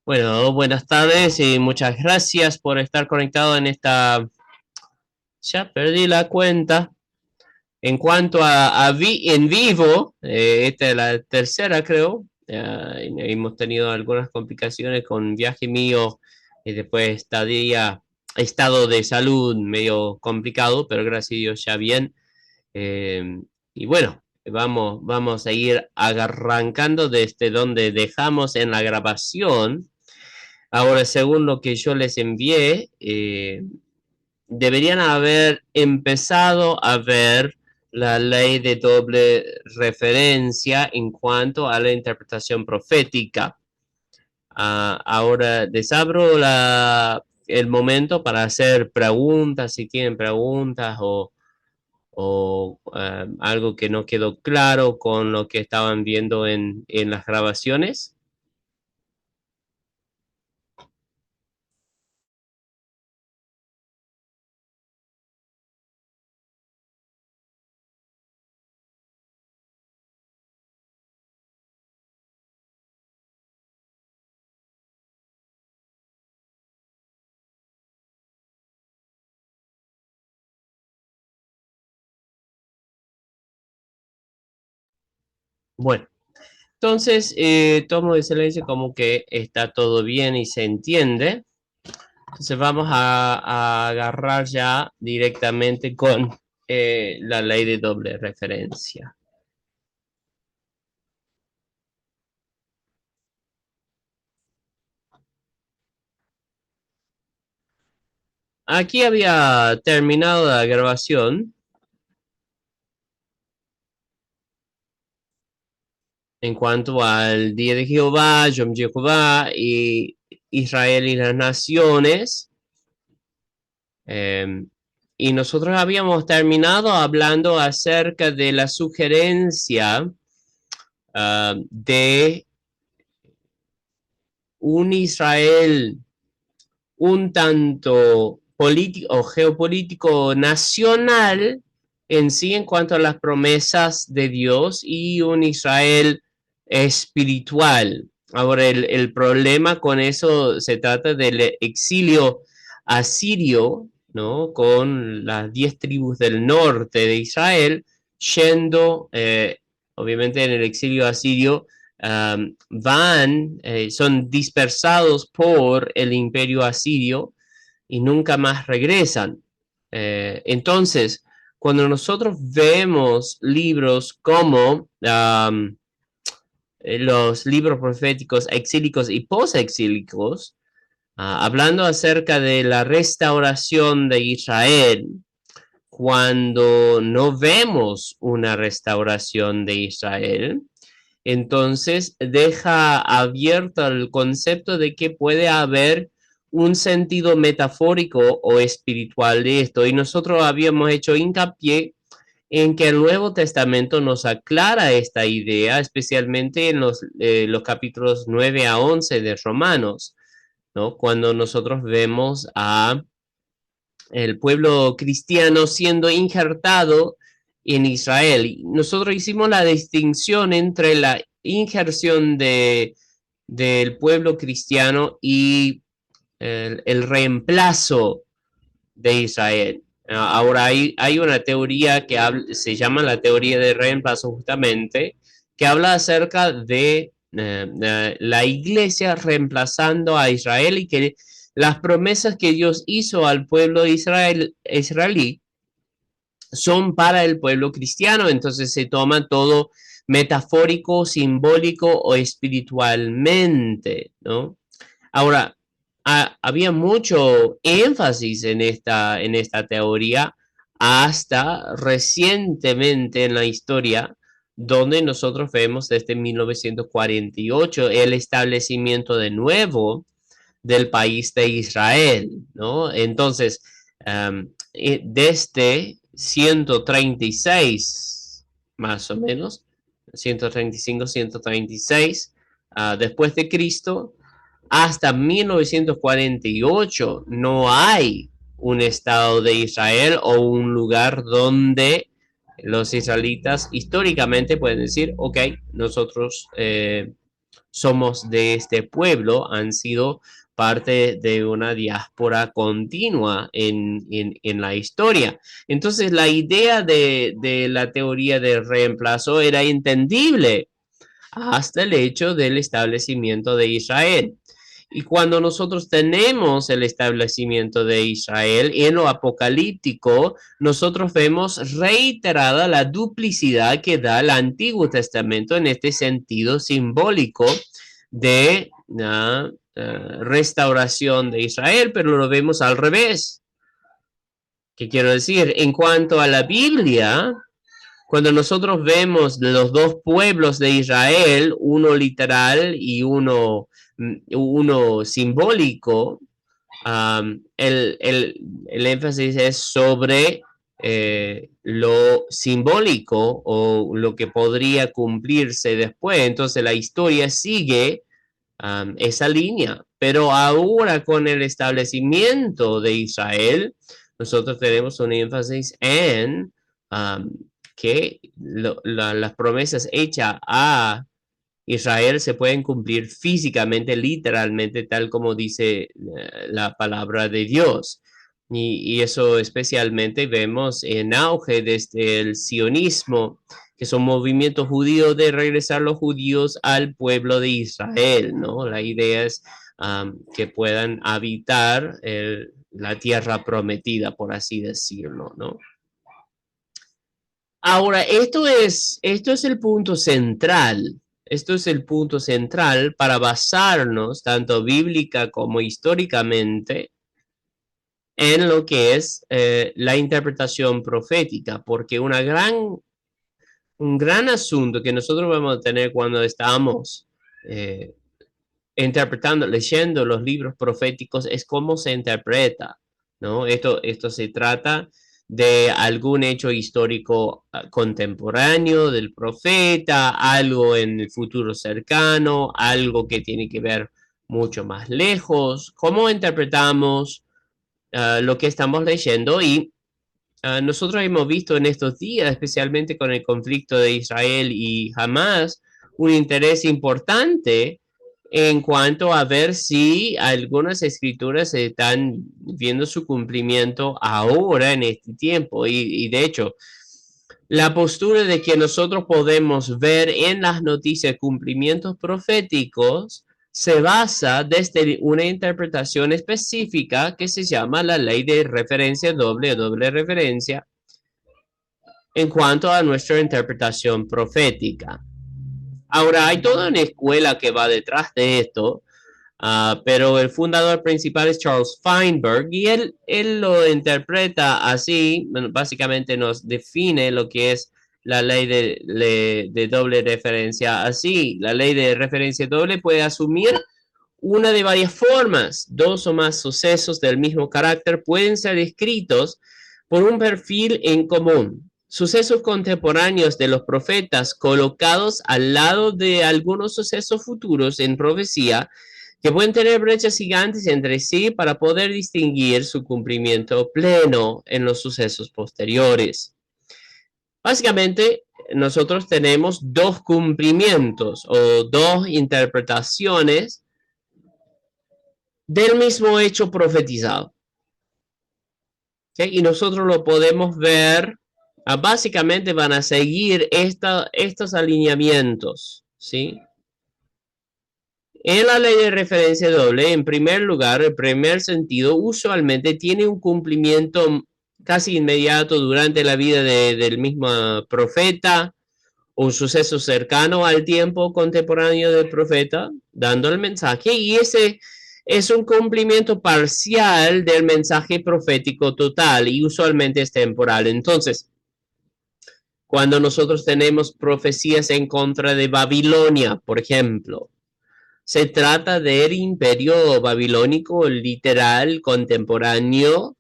Bueno, buenas tardes y muchas gracias por estar conectado en esta. Ya perdí la cuenta. En cuanto en vivo, esta es la tercera, creo. Hemos tenido algunas complicaciones con viaje mío y después estado de salud medio complicado, pero gracias a Dios ya bien. Eh, y bueno, vamos a ir arrancando desde donde dejamos en la grabación. Ahora, según lo que yo les envié, deberían haber empezado a ver la ley de doble referencia en cuanto a la interpretación profética. Ahora les abro el momento para hacer preguntas, si tienen preguntas o algo que no quedó claro con lo que estaban viendo en las grabaciones. Bueno. Entonces, tomo de silencio como que está todo bien y se entiende. Entonces vamos a agarrar ya directamente con la ley de doble referencia. Aquí había terminado la grabación en cuanto al día de Jehová, Yom Jehová y Israel y las naciones. Eh, y nosotros habíamos terminado hablando acerca de la sugerencia de un Israel un tanto político o geopolítico nacional en sí en cuanto a las promesas de Dios y un Israel espiritual. Ahora, el problema con eso se trata del exilio asirio, ¿no? Con las 10 tribus del norte de Israel, yendo, obviamente en el exilio asirio, son dispersados por el imperio asirio y nunca más regresan. Entonces, cuando nosotros vemos libros como los libros proféticos exílicos y posexílicos, hablando acerca de la restauración de Israel, cuando no vemos una restauración de Israel, entonces deja abierto el concepto de que puede haber un sentido metafórico o espiritual de esto. Y nosotros habíamos hecho hincapié en que el Nuevo Testamento nos aclara esta idea, especialmente en los capítulos 9 a 11 de Romanos, ¿no? Cuando nosotros vemos a el pueblo cristiano siendo injertado en Israel. Nosotros hicimos la distinción entre la injerción del pueblo cristiano y el reemplazo de Israel. Ahora hay una teoría que se llama la teoría de reemplazo justamente, que habla acerca de la iglesia reemplazando a Israel y que las promesas que Dios hizo al pueblo de israelí son para el pueblo cristiano, entonces se toma todo metafórico, simbólico o espiritualmente, ¿no? Ahora, había mucho énfasis en esta teoría hasta recientemente en la historia, donde nosotros vemos desde 1948 el establecimiento de nuevo del país de Israel, ¿no? Entonces, desde 136, más o menos, 135, 136, después de Cristo, hasta 1948 no hay un Estado de Israel o un lugar donde los israelitas históricamente pueden decir, ok, nosotros somos de este pueblo, han sido parte de una diáspora continua en la historia. Entonces, la idea de la teoría del reemplazo era entendible hasta el hecho del establecimiento de Israel. Y cuando nosotros tenemos el establecimiento de Israel en lo apocalíptico, nosotros vemos reiterada la duplicidad que da el Antiguo Testamento en este sentido simbólico de la restauración de Israel, pero lo vemos al revés. ¿Qué quiero decir? En cuanto a la Biblia, cuando nosotros vemos los dos pueblos de Israel, uno literal y uno simbólico, el énfasis es sobre lo simbólico o lo que podría cumplirse después. Entonces la historia sigue esa línea. Pero ahora con el establecimiento de Israel, nosotros tenemos un énfasis en que las promesas hechas a Israel se pueden cumplir físicamente, literalmente, tal como dice la palabra de Dios. Y eso especialmente vemos en auge desde el sionismo, que es un movimiento judío de regresar los judíos al pueblo de Israel, ¿no? La idea es que puedan habitar la tierra prometida, por así decirlo, ¿no? Ahora, esto es el punto central. Esto es el punto central para basarnos, tanto bíblica como históricamente, en lo que es la interpretación profética, porque un gran asunto que nosotros vamos a tener cuando estamos eh, interpretando, leyendo los libros proféticos es cómo se interpreta, ¿no? Esto se trata de algún hecho histórico contemporáneo del profeta, algo en el futuro cercano, algo que tiene que ver mucho más lejos. ¿Cómo interpretamos lo que estamos leyendo? Y nosotros hemos visto en estos días, especialmente con el conflicto de Israel y Hamas, un interés importante en cuanto a ver si algunas escrituras están viendo su cumplimiento ahora en este tiempo. Y de hecho, la postura de que nosotros podemos ver en las noticias cumplimientos proféticos se basa desde una interpretación específica que se llama la ley de referencia doble o doble referencia en cuanto a nuestra interpretación profética. Ahora, hay toda una escuela que va detrás de esto, pero el fundador principal es Charles Feinberg y él lo interpreta así, bueno, básicamente nos define lo que es la ley de doble referencia así. La ley de referencia doble puede asumir una de varias formas. Dos o más sucesos del mismo carácter pueden ser escritos por un perfil en común. Sucesos contemporáneos de los profetas colocados al lado de algunos sucesos futuros en profecía que pueden tener brechas gigantes entre sí para poder distinguir su cumplimiento pleno en los sucesos posteriores. Básicamente, nosotros tenemos dos cumplimientos o dos interpretaciones del mismo hecho profetizado. ¿Okay? Y nosotros lo podemos ver, básicamente van a seguir estos alineamientos, ¿sí? En la ley de referencia doble, en primer lugar, el primer sentido usualmente tiene un cumplimiento casi inmediato durante la vida del mismo profeta, un suceso cercano al tiempo contemporáneo del profeta, dando el mensaje, y ese es un cumplimiento parcial del mensaje profético total y usualmente es temporal. Entonces, cuando nosotros tenemos profecías en contra de Babilonia, por ejemplo, se trata del imperio babilónico literal contemporáneo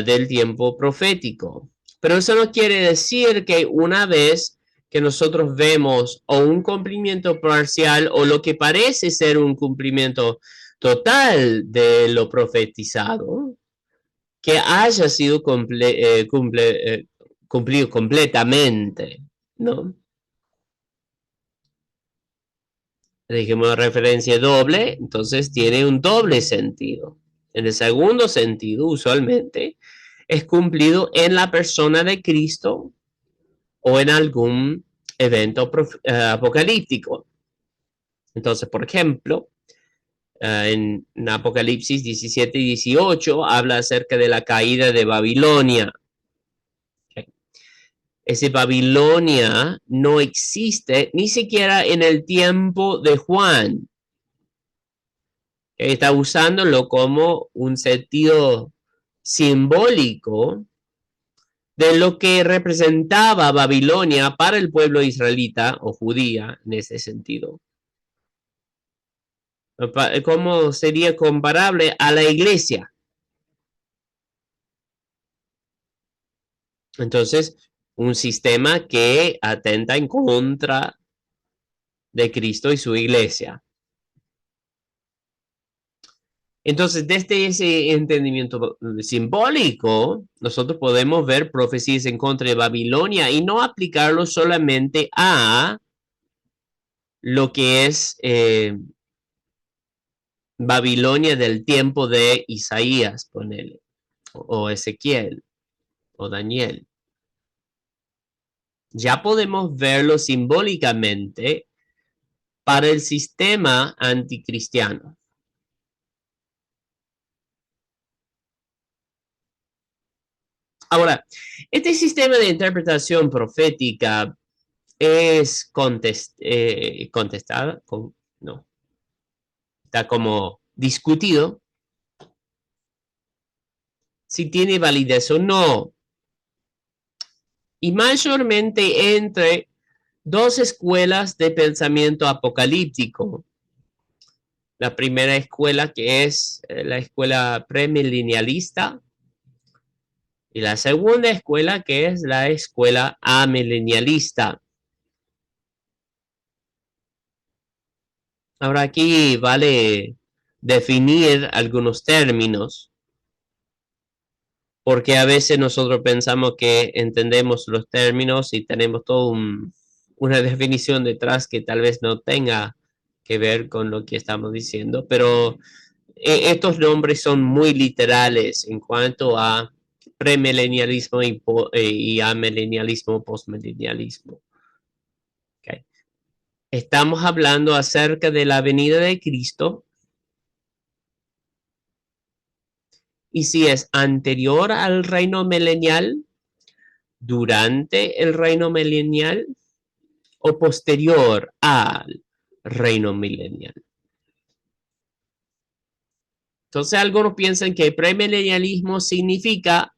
del tiempo profético. Pero eso no quiere decir que una vez que nosotros vemos o un cumplimiento parcial o lo que parece ser un cumplimiento total de lo profetizado, que haya sido cumplido completamente, ¿no? dijimos referencia doble, entonces tiene un doble sentido. En el segundo sentido, usualmente, es cumplido en la persona de Cristo o en algún evento apocalíptico. Entonces, por ejemplo, en Apocalipsis 17 y 18 habla acerca de la caída de Babilonia. Okay. Ese Babilonia no existe ni siquiera en el tiempo de Juan. Está usándolo como un sentido simbólico de lo que representaba Babilonia para el pueblo israelita o judía en ese sentido. ¿Cómo sería comparable a la iglesia? Entonces, un sistema que atenta en contra de Cristo y su iglesia. Entonces, desde ese entendimiento simbólico, nosotros podemos ver profecías en contra de Babilonia y no aplicarlo solamente a lo que es Babilonia del tiempo de Isaías, ponele, o Ezequiel, o Daniel. Ya podemos verlo simbólicamente para el sistema anticristiano. Ahora, este sistema de interpretación profética es contestada, no, está como discutido si tiene validez o no. Y mayormente entre dos escuelas de pensamiento apocalíptico. La primera escuela que es la escuela premilenialista y la segunda escuela que es la escuela amilenialista. Ahora aquí vale definir algunos términos, porque a veces nosotros pensamos que entendemos los términos y tenemos toda una definición detrás que tal vez no tenga que ver con lo que estamos diciendo, pero estos nombres son muy literales en cuanto a premilenialismo y amilenialismo, postmilenialismo. Okay. Estamos hablando acerca de la venida de Cristo y si es anterior al reino milenial, durante el reino milenial o posterior al reino milenial. Entonces algunos piensan que premilenialismo significa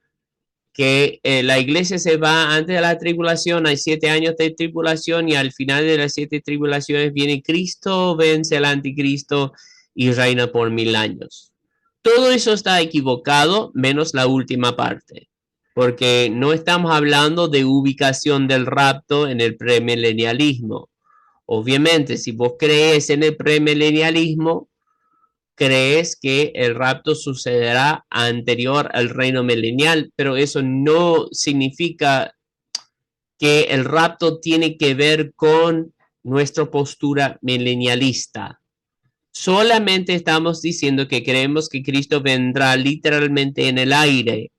que la iglesia se va antes de la tribulación, hay 7 años de tribulación y al final de las 7 tribulaciones viene Cristo, vence al anticristo y reina por 1000 años. Todo eso está equivocado, menos la última parte, porque no estamos hablando de ubicación del rapto en el premilenialismo. Obviamente, si vos crees en el premilenialismo, crees que el rapto sucederá anterior al reino milenial, pero eso no significa que el rapto tiene que ver con nuestra postura milenialista. Solamente estamos diciendo que creemos que Cristo vendrá literalmente en el aire,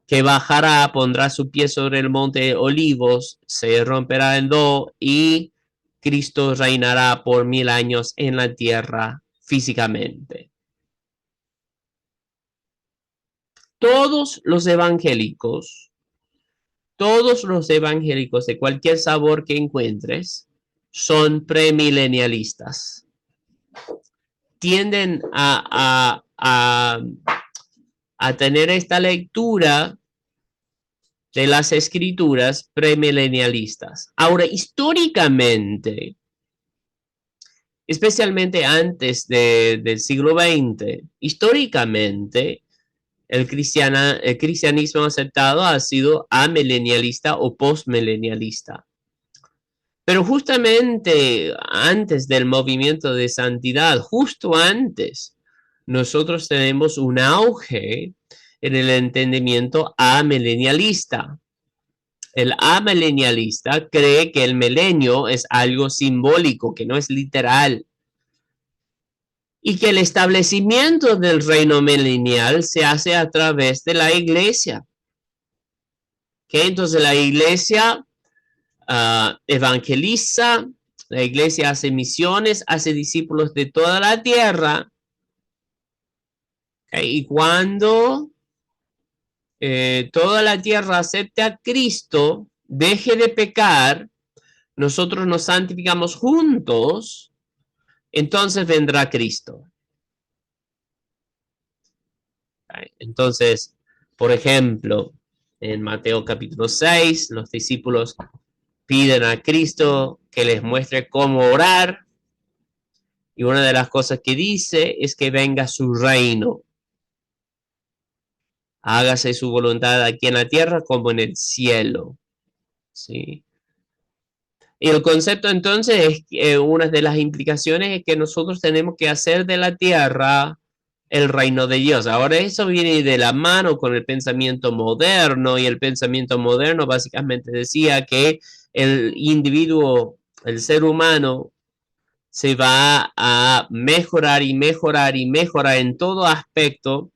que bajará, pondrá su pie sobre el monte Olivos, se romperá en dos y Cristo reinará por 1000 años en la tierra físicamente. Todos los evangélicos de cualquier sabor que encuentres son premilenialistas. Tienden a tener esta lectura de las escrituras premilenialistas. Ahora, históricamente, especialmente antes del siglo XX, históricamente, el cristianismo aceptado ha sido amilenialista o postmilenialista. Pero justamente antes del movimiento de santidad, justo antes, nosotros tenemos un auge en el entendimiento amilenialista. El amilenialista cree que el milenio es algo simbólico, que no es literal, y que el establecimiento del reino milenial se hace a través de la iglesia. Entonces la iglesia evangeliza, la iglesia hace misiones, hace discípulos de toda la tierra. Y cuando toda la tierra acepte a Cristo, deje de pecar, nosotros nos santificamos juntos, entonces vendrá Cristo. Entonces, por ejemplo, en Mateo capítulo 6, los discípulos piden a Cristo que les muestre cómo orar. Y una de las cosas que dice es que venga su reino. Hágase su voluntad aquí en la tierra como en el cielo. ¿Sí? Y el concepto entonces es que una de las implicaciones es que nosotros tenemos que hacer de la tierra el reino de Dios. Ahora eso viene de la mano con el pensamiento moderno, y el pensamiento moderno básicamente decía que el individuo, el ser humano, se va a mejorar y mejorar y mejorar en todo aspecto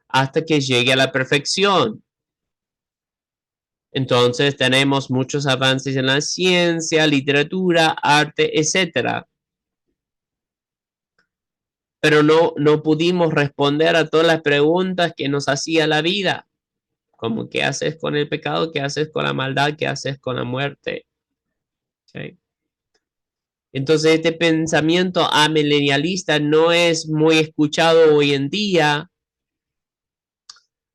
hasta que llegue a la perfección. Entonces tenemos muchos avances en la ciencia, literatura, arte, etcétera. Pero no pudimos responder a todas las preguntas que nos hacía la vida, como qué haces con el pecado, qué haces con la maldad, qué haces con la muerte. ¿Sí? Entonces este pensamiento amilenialista no es muy escuchado hoy en día,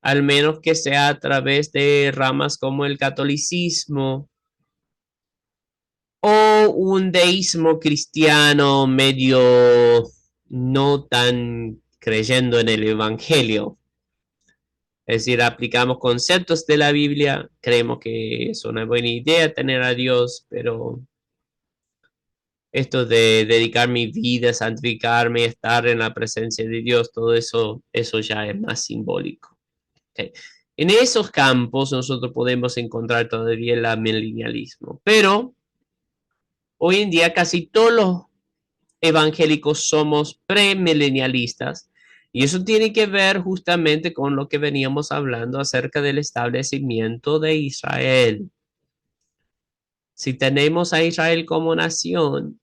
al menos que sea a través de ramas como el catolicismo o un deísmo cristiano medio no tan creyendo en el evangelio. Es decir, aplicamos conceptos de la Biblia, creemos que es una buena idea tener a Dios, pero esto de dedicar mi vida, santificarme, estar en la presencia de Dios, todo eso ya es más simbólico. Okay. En esos campos nosotros podemos encontrar todavía el amilenialismo, pero hoy en día casi todos los evangélicos somos premilenialistas, y eso tiene que ver justamente con lo que veníamos hablando acerca del establecimiento de Israel. Si tenemos a Israel como nación,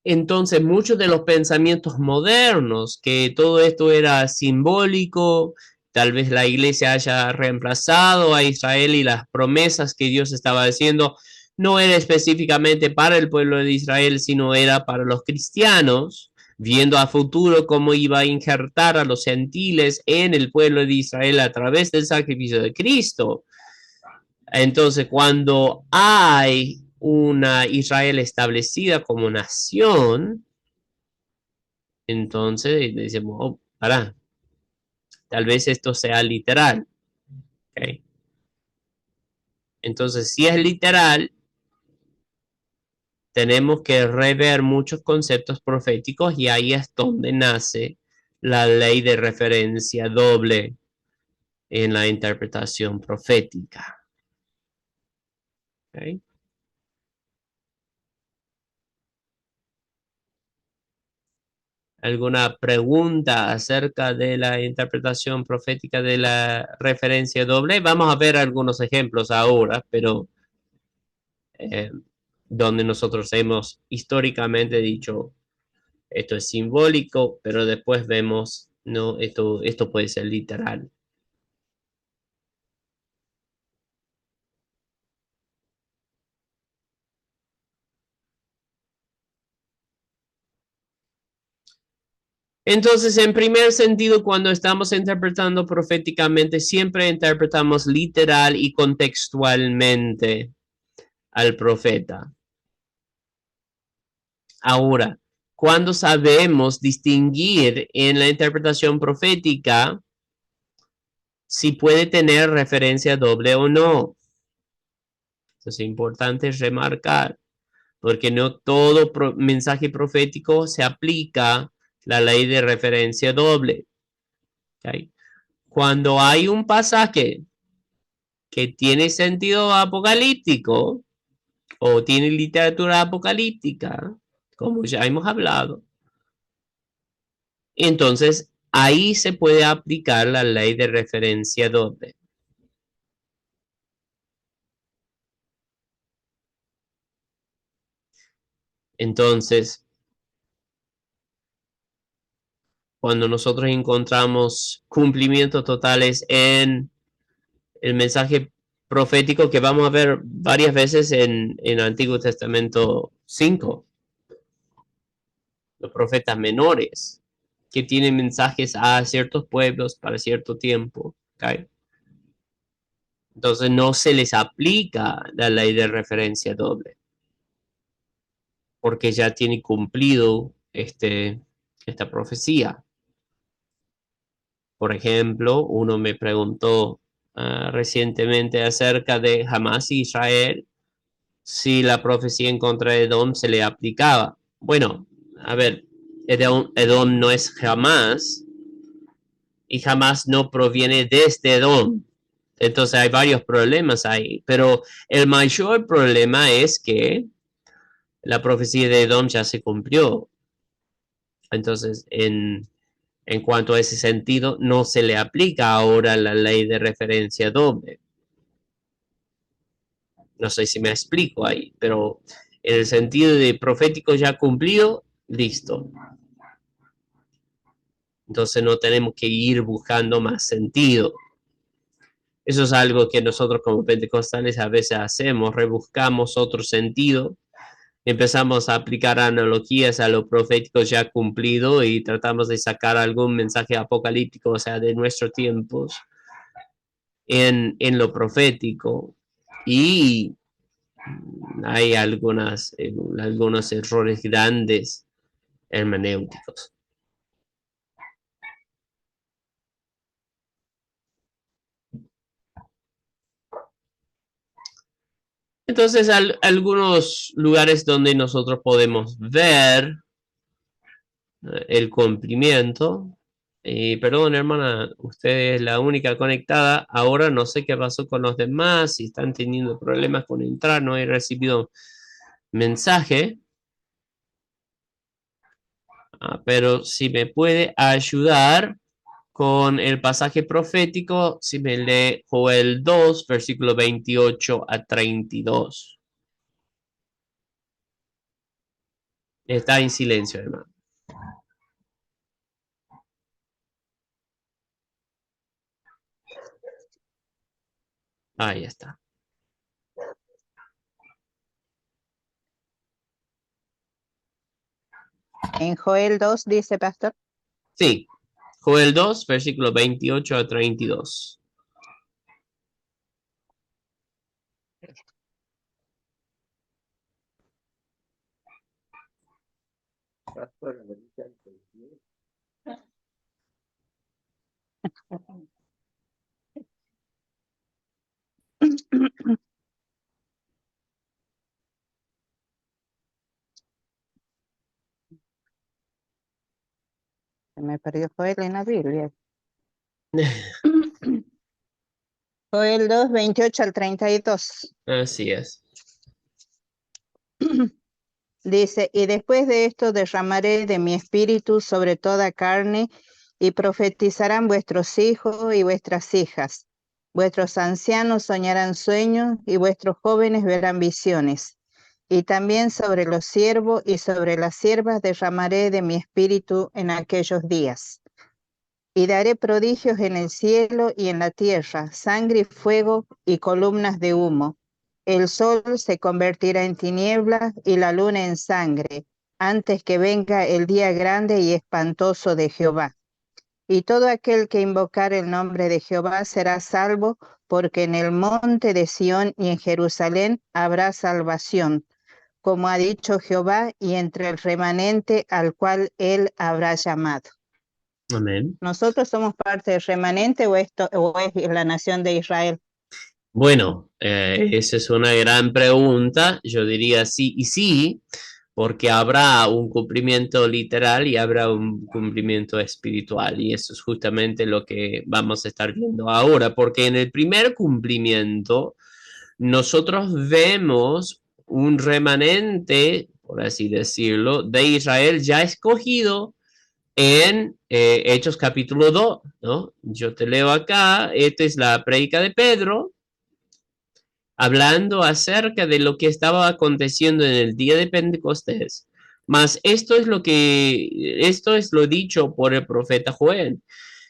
entonces muchos de los pensamientos modernos, que todo esto era simbólico, tal vez la iglesia haya reemplazado a Israel y las promesas que Dios estaba haciendo no era específicamente para el pueblo de Israel, sino era para los cristianos, viendo a futuro cómo iba a injertar a los gentiles en el pueblo de Israel a través del sacrificio de Cristo. Entonces, cuando hay una Israel establecida como nación, entonces decimos, oh, para, tal vez esto sea literal. ¿Okay? Entonces, si es literal, tenemos que rever muchos conceptos proféticos, y ahí es donde nace la ley de referencia doble en la interpretación profética. ¿Okay? ¿Alguna pregunta acerca de la interpretación profética de la referencia doble? Vamos a ver algunos ejemplos ahora, pero eh, donde nosotros hemos históricamente dicho esto es simbólico, pero después vemos, no, esto puede ser literal. Entonces, en primer sentido, cuando estamos interpretando proféticamente, siempre interpretamos literal y contextualmente al profeta. Ahora, cuando sabemos distinguir en la interpretación profética si puede tener referencia doble o no. Es importante remarcar, porque no todo mensaje profético se aplica la ley de referencia doble. ¿Okay? Cuando hay un pasaje que tiene sentido apocalíptico o tiene literatura apocalíptica, como ya hemos hablado, entonces ahí se puede aplicar la ley de referencia doble. Entonces, cuando nosotros encontramos cumplimientos totales en el mensaje profético que vamos a ver varias veces en el Antiguo Testamento 5, los profetas menores, que tienen mensajes a ciertos pueblos para cierto tiempo. ¿Okay? Entonces no se les aplica la ley de referencia doble, porque ya tiene cumplido esta profecía. Por ejemplo, uno me preguntó recientemente acerca de Hamás y Israel, si la profecía en contra de Edom se le aplicaba. Bueno, a ver, Edom no es Hamás y Hamás no proviene desde Edom. Entonces hay varios problemas ahí, pero el mayor problema es que la profecía de Edom ya se cumplió. Entonces, en cuanto a ese sentido, no se le aplica ahora la ley de referencia doble. No sé si me explico ahí, pero en el sentido de profético ya cumplido, listo. Entonces no tenemos que ir buscando más sentido. Eso es algo que nosotros como pentecostales a veces hacemos, rebuscamos otro sentido, empezamos a aplicar analogías a lo profético ya cumplido y tratamos de sacar algún mensaje apocalíptico, o sea, de nuestros tiempos, en lo profético. Y hay algunos errores grandes hermenéuticos. Entonces, algunos lugares donde nosotros podemos ver el cumplimiento. Y perdón, hermana, usted es la única conectada. Ahora no sé qué pasó con los demás, si están teniendo problemas con entrar, no he recibido mensaje. Pero si me puede ayudar con el pasaje profético, si me lee Joel 2, versículo 28 a 32. Está en silencio, hermano. Ahí está. En Joel 2 dice, pastor. Sí, Joel 2, versículo 28 a 32. Se me perdió Joel en la Biblia. Joel 2, 28 al 32. Así es. Dice, y después de esto derramaré de mi espíritu sobre toda carne, y profetizarán vuestros hijos y vuestras hijas. Vuestros ancianos soñarán sueños, y vuestros jóvenes verán visiones. Y también sobre los siervos y sobre las siervas derramaré de mi espíritu en aquellos días. Y daré prodigios en el cielo y en la tierra, sangre y fuego y columnas de humo. El sol se convertirá en tinieblas y la luna en sangre, antes que venga el día grande y espantoso de Jehová. Y todo aquel que invocar el nombre de Jehová será salvo, porque en el monte de Sión y en Jerusalén habrá salvación, como ha dicho Jehová, y entre el remanente al cual él habrá llamado. Amén. ¿Nosotros somos parte del remanente o es la nación de Israel? Bueno, esa es una gran pregunta. Yo diría sí y sí, porque habrá un cumplimiento literal y habrá un cumplimiento espiritual. Y eso es justamente lo que vamos a estar viendo ahora, porque en el primer cumplimiento nosotros vemos un remanente, por así decirlo, de Israel ya escogido en Hechos capítulo 2, ¿no? Yo te leo acá, esta es la prédica de Pedro, hablando acerca de lo que estaba aconteciendo en el día de Pentecostés. Mas esto es lo dicho por el profeta Joel.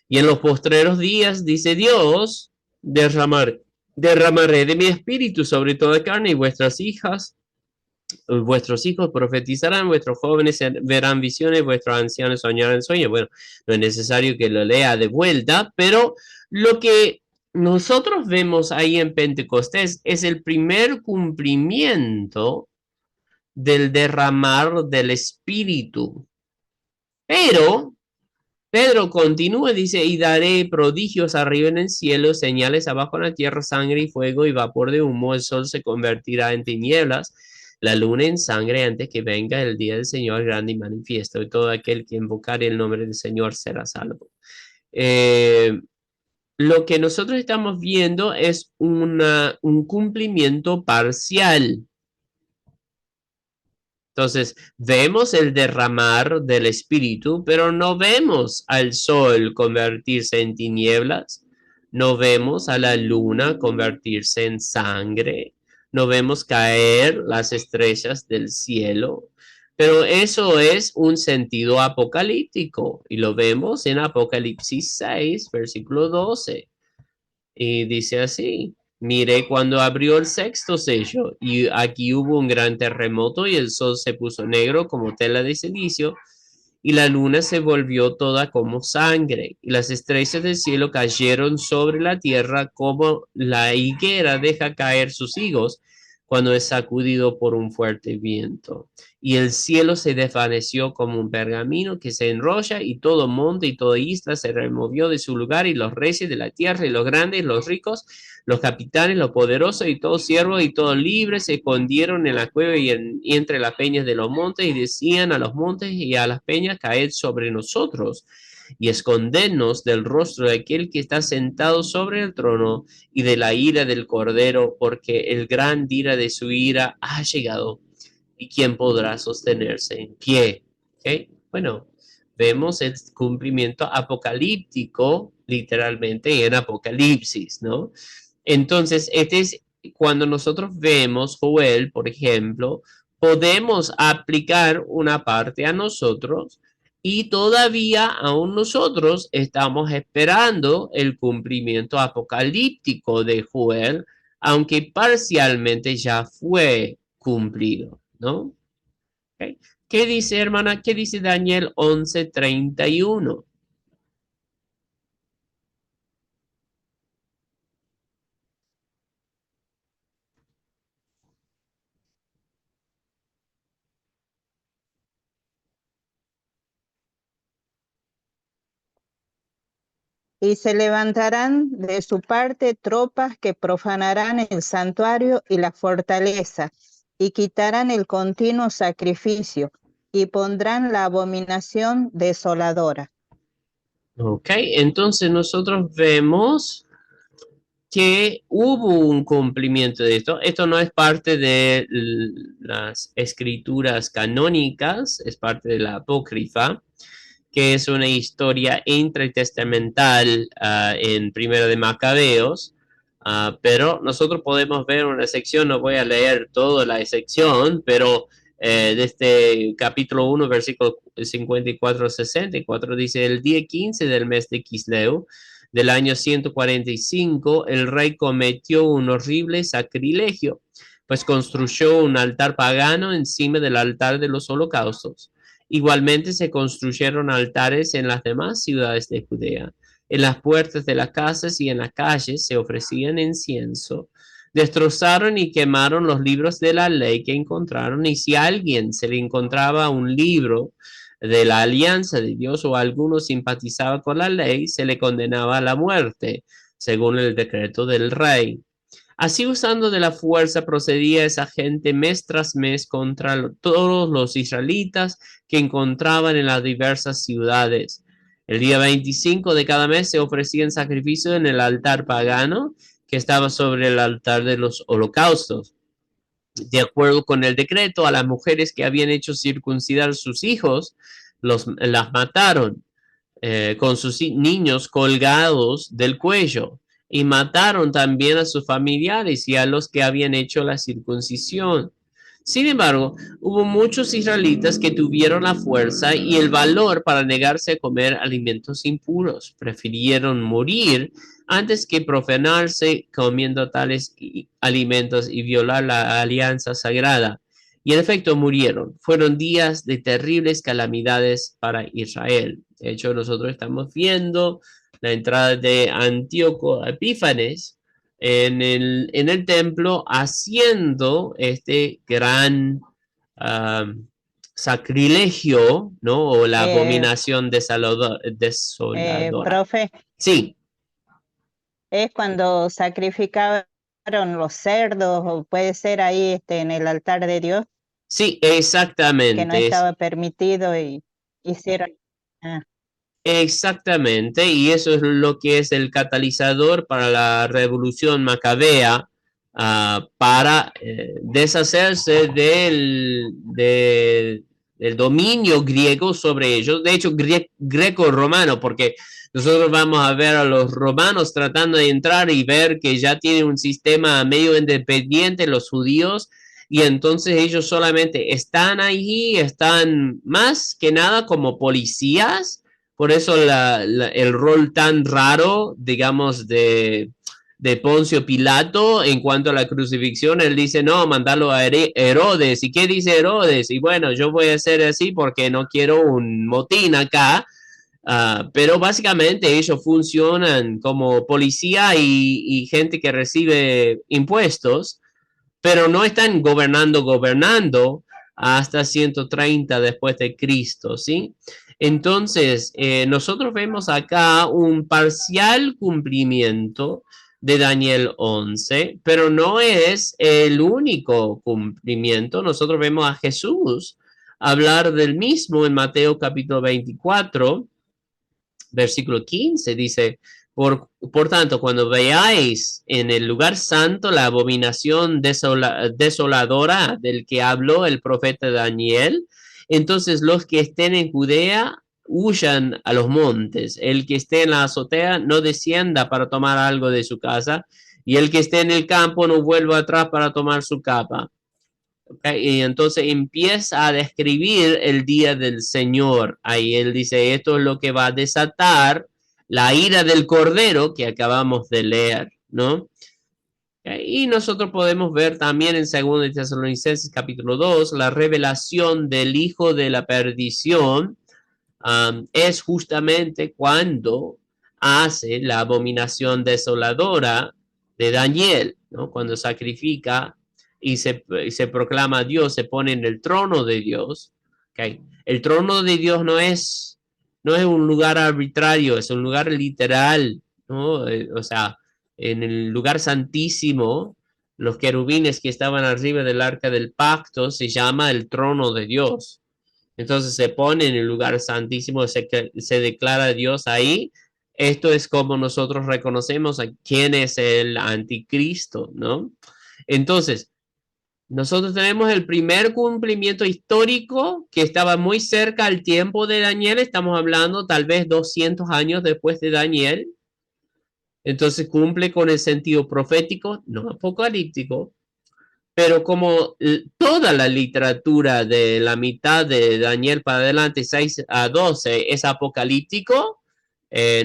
Y en los postreros días, dice Dios, derramaré de mi espíritu sobre toda carne y vuestros hijos profetizarán, vuestros jóvenes verán visiones, vuestros ancianos soñarán sueños. Bueno, no es necesario que lo lea de vuelta, pero lo que nosotros vemos ahí en Pentecostés es el primer cumplimiento del derramar del Espíritu. Pero Pedro continúa, dice, y daré prodigios arriba en el cielo, señales abajo en la tierra, sangre y fuego y vapor de humo. El sol se convertirá en tinieblas, la luna en sangre antes que venga el día del Señor grande y manifiesto. Y todo aquel que invocare el nombre del Señor será salvo. Eh, lo que nosotros estamos viendo es un cumplimiento parcial. Entonces, vemos el derramar del Espíritu, pero no vemos al sol convertirse en tinieblas, no vemos a la luna convertirse en sangre, no vemos caer las estrellas del cielo, pero eso es un sentido apocalíptico y lo vemos en Apocalipsis 6, versículo 12. Y dice así, miré cuando abrió el sexto sello y aquí hubo un gran terremoto y el sol se puso negro como tela de silicio y la luna se volvió toda como sangre y las estrellas del cielo cayeron sobre la tierra como la higuera deja caer sus higos cuando es sacudido por un fuerte viento. Y el cielo se desvaneció como un pergamino que se enrolla y todo monte y toda isla se removió de su lugar y los reyes de la tierra y los grandes, los ricos, los capitanes, los poderosos y todos siervos y todos libres se escondieron en la cueva y entre las peñas de los montes y decían a los montes y a las peñas, caed sobre nosotros y escondernos del rostro de aquel que está sentado sobre el trono y de la ira del Cordero, porque el gran ira de su ira ha llegado. ¿Y quién podrá sostenerse en pie? ¿Okay? Bueno, vemos el cumplimiento apocalíptico, literalmente en Apocalipsis, ¿no? Entonces, este es cuando nosotros vemos Joel, por ejemplo, podemos aplicar una parte a nosotros y todavía aún nosotros estamos esperando el cumplimiento apocalíptico de Joel, aunque parcialmente ya fue cumplido, ¿no? ¿Okay? ¿Qué dice, hermana? ¿Qué dice Daniel 11:31? Y se levantarán de su parte tropas que profanarán el santuario y la fortaleza, y quitarán el continuo sacrificio, y pondrán la abominación desoladora. Ok, entonces nosotros vemos que hubo un cumplimiento de esto. Esto no es parte de las escrituras canónicas, es parte de la apócrifa, que es una historia intertestamental en Primera de Macabeos. Pero nosotros podemos ver una sección, no voy a leer toda la sección, pero desde capítulo 1, versículo 54 64, dice, el día 15 del mes de Quisleu, del año 145, el rey cometió un horrible sacrilegio, pues construyó un altar pagano encima del altar de los holocaustos. Igualmente se construyeron altares en las demás ciudades de Judea. En las puertas de las casas y en las calles se ofrecían incienso. Destrozaron y quemaron los libros de la ley que encontraron, y si a alguien se le encontraba un libro de la alianza de Dios o alguno simpatizaba con la ley, se le condenaba a la muerte, según el decreto del rey. Así, usando de la fuerza, procedía esa gente mes tras mes contra todos los israelitas que encontraban en las diversas ciudades. El día 25 de cada mes se ofrecían sacrificios en el altar pagano que estaba sobre el altar de los holocaustos. De acuerdo con el decreto, a las mujeres que habían hecho circuncidar sus hijos, las mataron con sus niños colgados del cuello, y mataron también a sus familiares y a los que habían hecho la circuncisión. Sin embargo, hubo muchos israelitas que tuvieron la fuerza y el valor para negarse a comer alimentos impuros. Prefirieron morir antes que profanarse comiendo tales alimentos y violar la alianza sagrada. Y en efecto murieron. Fueron días de terribles calamidades para Israel. De hecho, nosotros estamos viendo la entrada de Antíoco Epífanes en el templo haciendo este gran sacrilegio, ¿no? O la Eh, abominación desoladora. profe, Sí, es cuando sacrificaron los cerdos, o puede ser ahí en el altar de Dios, sí, que no exactamente. estaba permitido y hicieron. Ah, Exactamente, y eso es lo que es el catalizador para la revolución macabea, para deshacerse del dominio griego sobre ellos, de hecho greco-romano, porque nosotros vamos a ver a los romanos tratando de entrar y ver que ya tienen un sistema medio independiente, los judíos, y entonces ellos solamente están allí, están más que nada como policías. Por eso el rol tan raro, digamos, de Poncio Pilato en cuanto a la crucifixión. Él dice, no, mandarlo a Herodes. ¿Y qué dice Herodes? Y bueno, yo voy a hacer así porque no quiero un motín acá. Pero básicamente ellos funcionan como policía y gente que recibe impuestos, pero no están gobernando hasta 130 después de Cristo, ¿sí? Entonces, nosotros vemos acá un parcial cumplimiento de Daniel 11, pero no es el único cumplimiento. Nosotros vemos a Jesús hablar del mismo en Mateo capítulo 24, versículo 15, dice, por tanto, cuando veáis en el lugar santo la abominación desoladora del que habló el profeta Daniel, entonces los que estén en Judea huyan a los montes. El que esté en la azotea no descienda para tomar algo de su casa, y el que esté en el campo no vuelva atrás para tomar su capa. Okay, y entonces empieza a describir el día del Señor. Ahí él dice, esto es lo que va a desatar la ira del Cordero que acabamos de leer, ¿no? Okay, y nosotros podemos ver también en 2 Tesalonicenses capítulo 2 la revelación del hijo de la perdición. Es justamente cuando hace la abominación desoladora de Daniel, ¿no? Cuando sacrifica y se proclama a Dios, se pone en el trono de Dios. ¿Okay? El trono de Dios no es un lugar arbitrario, es un lugar literal, ¿no? O sea, en el lugar santísimo, los querubines que estaban arriba del arca del pacto se llama el trono de Dios. Entonces se pone en el lugar santísimo, se declara a Dios ahí. Esto es como nosotros reconocemos a quién es el anticristo, ¿no? Entonces, nosotros tenemos el primer cumplimiento histórico que estaba muy cerca al tiempo de Daniel. Estamos hablando tal vez 200 años después de Daniel. Entonces cumple con el sentido profético, no apocalíptico, pero como toda la literatura de la mitad de Daniel para adelante, 6 a 12, es apocalíptico,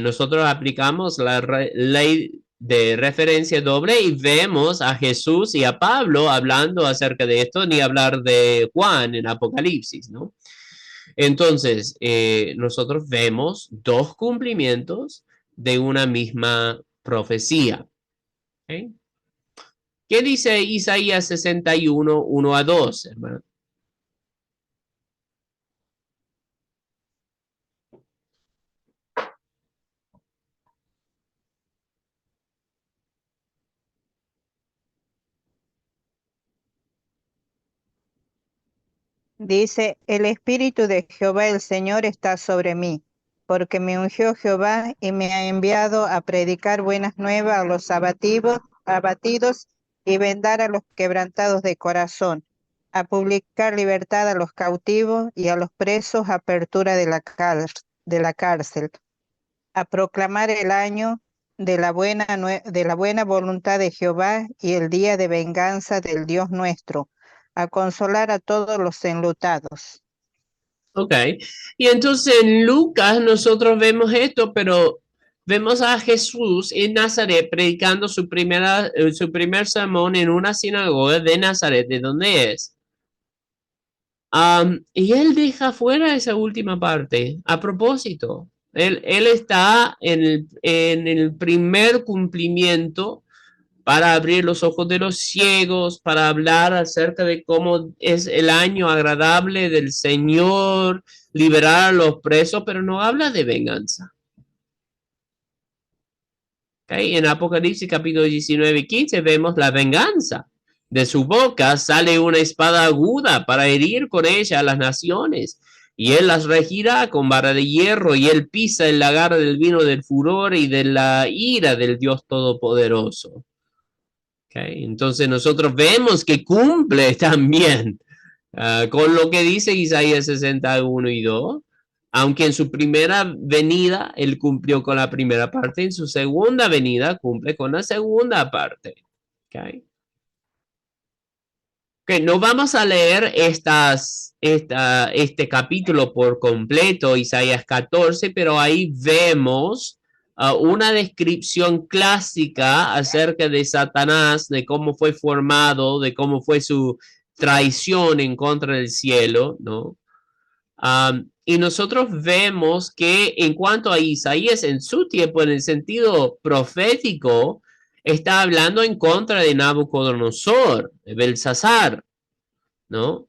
nosotros aplicamos la ley de referencia doble y vemos a Jesús y a Pablo hablando acerca de esto, ni hablar de Juan en Apocalipsis, ¿no? Entonces, nosotros vemos dos cumplimientos de una misma profecía. ¿Okay? ¿Qué dice Isaías 61, 1 a 2, hermano? Dice, el Espíritu de Jehová el Señor está sobre mí, porque me ungió Jehová y me ha enviado a predicar buenas nuevas a los abatidos y vendar a los quebrantados de corazón, a publicar libertad a los cautivos y a los presos apertura de la cárcel, a proclamar el año de la buena voluntad de Jehová y el día de venganza del Dios nuestro, a consolar a todos los enlutados. Ok, y entonces en Lucas nosotros vemos esto, pero vemos a Jesús en Nazaret predicando su primer sermón en una sinagoga de Nazaret, de donde es. Y él deja fuera esa última parte a propósito. Él está en el primer cumplimiento para abrir los ojos de los ciegos, para hablar acerca de cómo es el año agradable del Señor, liberar a los presos, pero no habla de venganza. ¿Okay? En Apocalipsis capítulo 19 y 15 vemos la venganza. De su boca sale una espada aguda para herir con ella a las naciones. Y él las regirá con vara de hierro, y él pisa el lagar del vino del furor y de la ira del Dios Todopoderoso. Okay. Entonces nosotros vemos que cumple también con lo que dice Isaías 61 y 2, aunque en su primera venida él cumplió con la primera parte, en su segunda venida cumple con la segunda parte. Okay. Okay, no vamos a leer este capítulo por completo, Isaías 14, pero ahí vemos una descripción clásica acerca de Satanás, de cómo fue formado, de cómo fue su traición en contra del cielo, ¿no? Y nosotros vemos que en cuanto a Isaías en su tiempo, en el sentido profético, está hablando en contra de Nabucodonosor, de Belsasar, ¿no?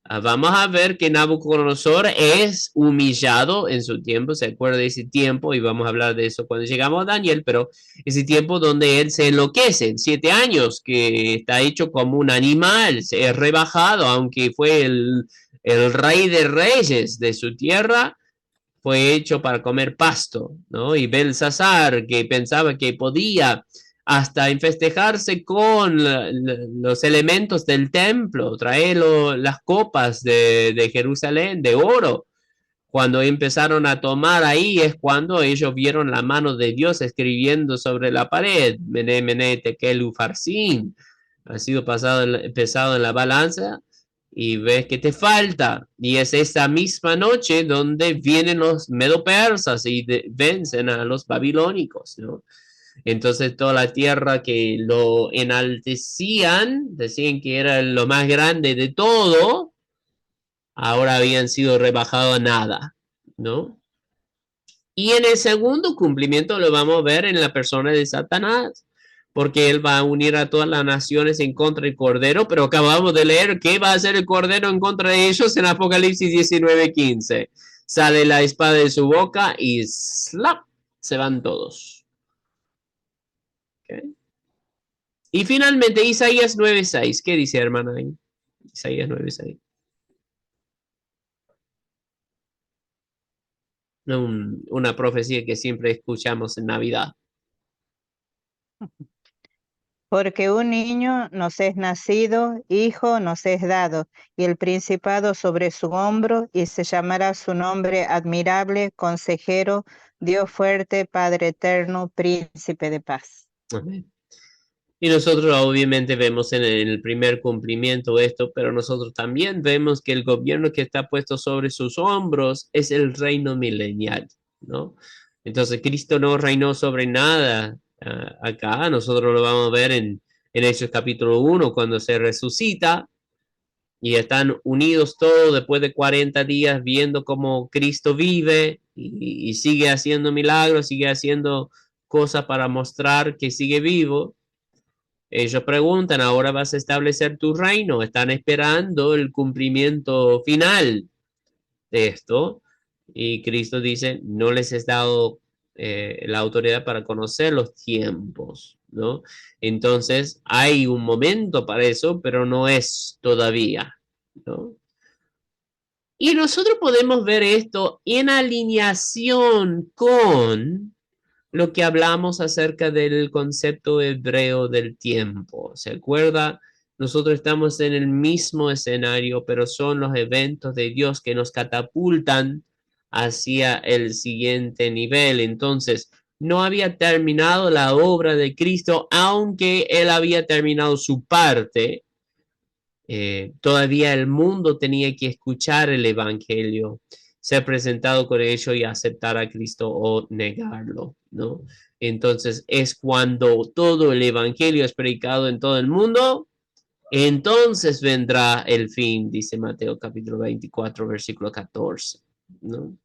Vamos a ver que Nabucodonosor es humillado en su tiempo, se acuerda de ese tiempo y vamos a hablar de eso cuando llegamos a Daniel, pero ese tiempo donde él se enloquece en 7 años, que está hecho como un animal, se es rebajado, aunque fue el rey de reyes de su tierra, fue hecho para comer pasto, ¿no? Y Belsasar, que pensaba que podía hasta festejarse con los elementos del templo, traer las copas de Jerusalén de oro. Cuando empezaron a tomar ahí es cuando ellos vieron la mano de Dios escribiendo sobre la pared, Mene, Mene, Tekel, Ufarsin, ha sido pesado en la balanza y ves que te falta. Y es esa misma noche donde vienen los medo-persas y vencen a los babilónicos, ¿no? Entonces toda la tierra que lo enaltecían, decían que era lo más grande de todo, ahora habían sido rebajados a nada, ¿no? Y en el segundo cumplimiento lo vamos a ver en la persona de Satanás, porque él va a unir a todas las naciones en contra del Cordero, pero acabamos de leer qué va a hacer el Cordero en contra de ellos en Apocalipsis 19:15. Sale la espada de su boca y ¡slap! Se van todos. ¿Okay? Y finalmente Isaías 9:6. ¿Qué dice, hermana? Isaías 9:6. Una profecía que siempre escuchamos en Navidad. Porque un niño nos es nacido, hijo nos es dado, y el principado sobre su hombro, y se llamará su nombre admirable, consejero, Dios fuerte, Padre eterno, príncipe de paz. Amén. Y nosotros obviamente vemos en el primer cumplimiento esto, pero nosotros también vemos que el gobierno que está puesto sobre sus hombros es el reino milenial, ¿no? Entonces Cristo no reinó sobre nada acá, nosotros lo vamos a ver en Hechos capítulo 1 cuando se resucita y están unidos todos después de 40 días viendo cómo Cristo vive y sigue haciendo milagros, sigue haciendo cosas para mostrar que sigue vivo. Ellos preguntan, ¿ahora vas a establecer tu reino? Están esperando el cumplimiento final de esto. Y Cristo dice, no les he dado la autoridad para conocer los tiempos, ¿no? Entonces, hay un momento para eso, pero no es todavía, ¿no? Y nosotros podemos ver esto en alineación con lo que hablamos acerca del concepto hebreo del tiempo. ¿Se acuerda? Nosotros estamos en el mismo escenario, pero son los eventos de Dios que nos catapultan hacia el siguiente nivel. Entonces, no había terminado la obra de Cristo, aunque Él había terminado su parte. Todavía el mundo tenía que escuchar el Evangelio, ser presentado con ello y aceptar a Cristo o negarlo, ¿no? Entonces es cuando todo el Evangelio es predicado en todo el mundo, entonces vendrá el fin, dice Mateo capítulo 24, versículo 14, ¿no?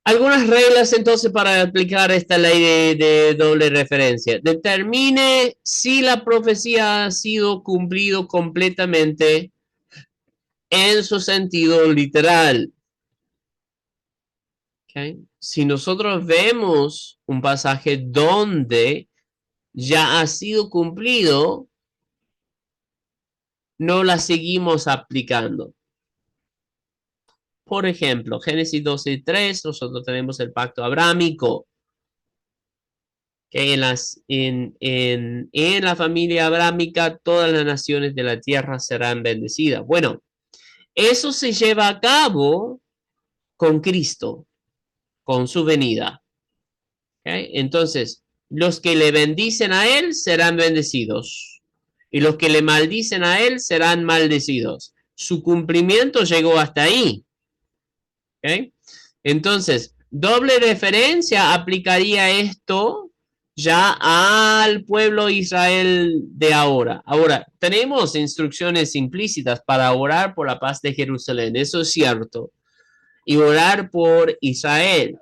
Algunas reglas entonces para aplicar esta ley de doble referencia. Determine si la profecía ha sido cumplido completamente en su sentido literal. ¿Okay? Si nosotros vemos un pasaje donde ya ha sido cumplido, no la seguimos aplicando. Por ejemplo, Génesis 12:3, nosotros tenemos el pacto abrámico, que en la familia abrámica todas las naciones de la tierra serán bendecidas. Bueno, eso se lleva a cabo con Cristo, con su venida. ¿Okay? Entonces, los que le bendicen a él serán bendecidos y los que le maldicen a él serán maldecidos. Su cumplimiento llegó hasta ahí. ¿Okay? Entonces, doble referencia aplicaría esto ya al pueblo Israel de ahora. Ahora, tenemos instrucciones implícitas para orar por la paz de Jerusalén, eso es cierto, y orar por Israel.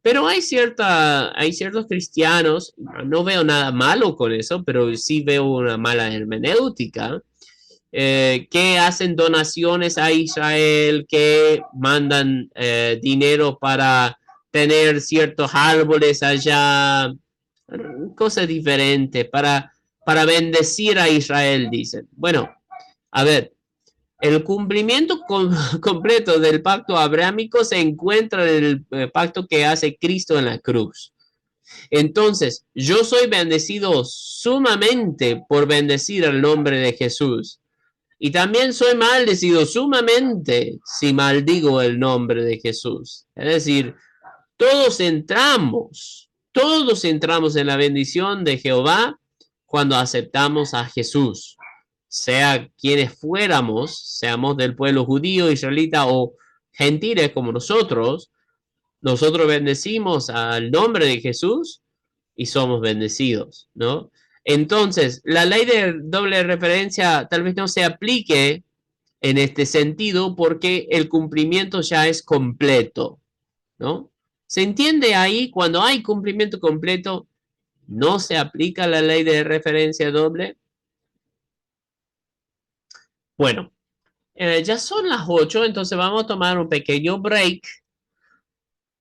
Pero hay ciertos cristianos, no veo nada malo con eso, pero sí veo una mala hermenéutica, que hacen donaciones a Israel, que mandan dinero para tener ciertos árboles allá, cosas diferentes, para bendecir a Israel, dicen. Bueno, a ver, el cumplimiento completo del pacto abrámico se encuentra en el pacto que hace Cristo en la cruz. Entonces, yo soy bendecido sumamente por bendecir el nombre de Jesús. Y también soy maldecido sumamente si maldigo el nombre de Jesús. Es decir, todos entramos en la bendición de Jehová cuando aceptamos a Jesús. Sea quienes fuéramos, seamos del pueblo judío, israelita o gentiles como nosotros bendecimos al nombre de Jesús y somos bendecidos, ¿no? Entonces, la ley de doble referencia tal vez no se aplique en este sentido porque el cumplimiento ya es completo, ¿no? ¿Se entiende ahí? Cuando hay cumplimiento completo, no se aplica la ley de referencia doble. Bueno, ya son las 8, entonces vamos a tomar un pequeño break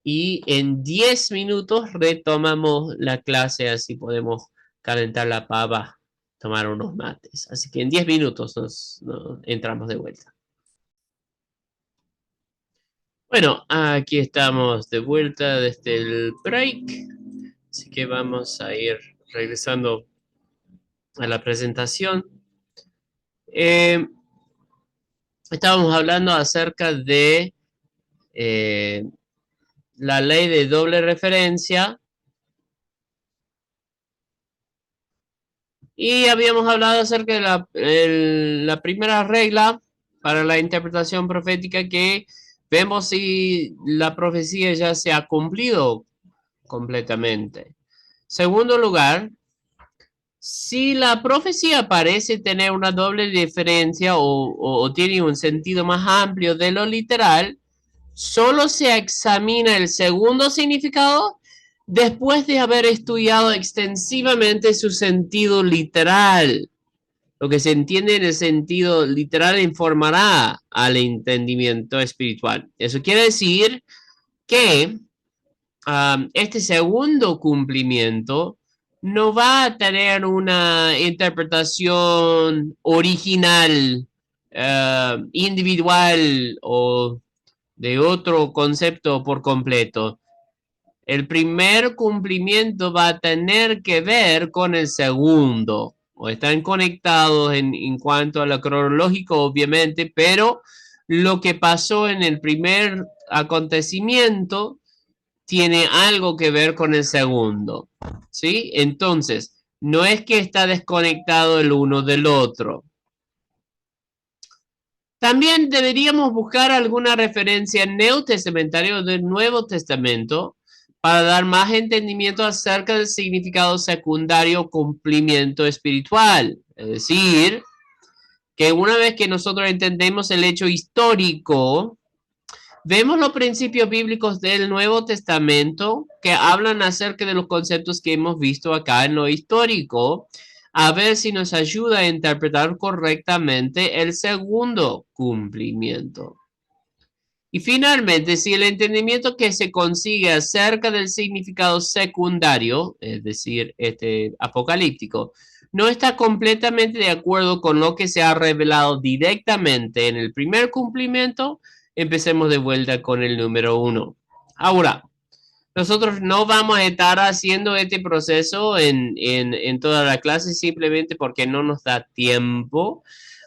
y en 10 minutos retomamos la clase, así podemos calentar la pava, tomar unos mates. Así que en 10 minutos nos entramos de vuelta. Bueno, aquí estamos de vuelta desde el break, así que vamos a ir regresando a la presentación. Estábamos hablando acerca de la ley de doble referencia y habíamos hablado acerca de la primera regla para la interpretación profética, que vemos si la profecía ya se ha cumplido completamente. Segundo lugar, si la profecía parece tener una doble diferencia o tiene un sentido más amplio de lo literal, solo se examina el segundo significado después de haber estudiado extensivamente su sentido literal. Lo que se entiende en el sentido literal informará al entendimiento espiritual. Eso quiere decir que este segundo cumplimiento no va a tener una interpretación original, individual o de otro concepto por completo. El primer cumplimiento va a tener que ver con el segundo, o están conectados en cuanto a lo cronológico, obviamente, pero lo que pasó en el primer acontecimiento tiene algo que ver con el segundo, ¿sí? Entonces, no es que está desconectado el uno del otro. También deberíamos buscar alguna referencia neotestamentaria o del Nuevo Testamento para dar más entendimiento acerca del significado secundario cumplimiento espiritual. Es decir, que una vez que nosotros entendemos el hecho histórico, vemos los principios bíblicos del Nuevo Testamento que hablan acerca de los conceptos que hemos visto acá en lo histórico, a ver si nos ayuda a interpretar correctamente el segundo cumplimiento. Y finalmente, si el entendimiento que se consigue acerca del significado secundario, es decir, este apocalíptico, no está completamente de acuerdo con lo que se ha revelado directamente en el primer cumplimiento, empecemos de vuelta con el número 1. Ahora, nosotros no vamos a estar haciendo este proceso en toda la clase simplemente porque no nos da tiempo,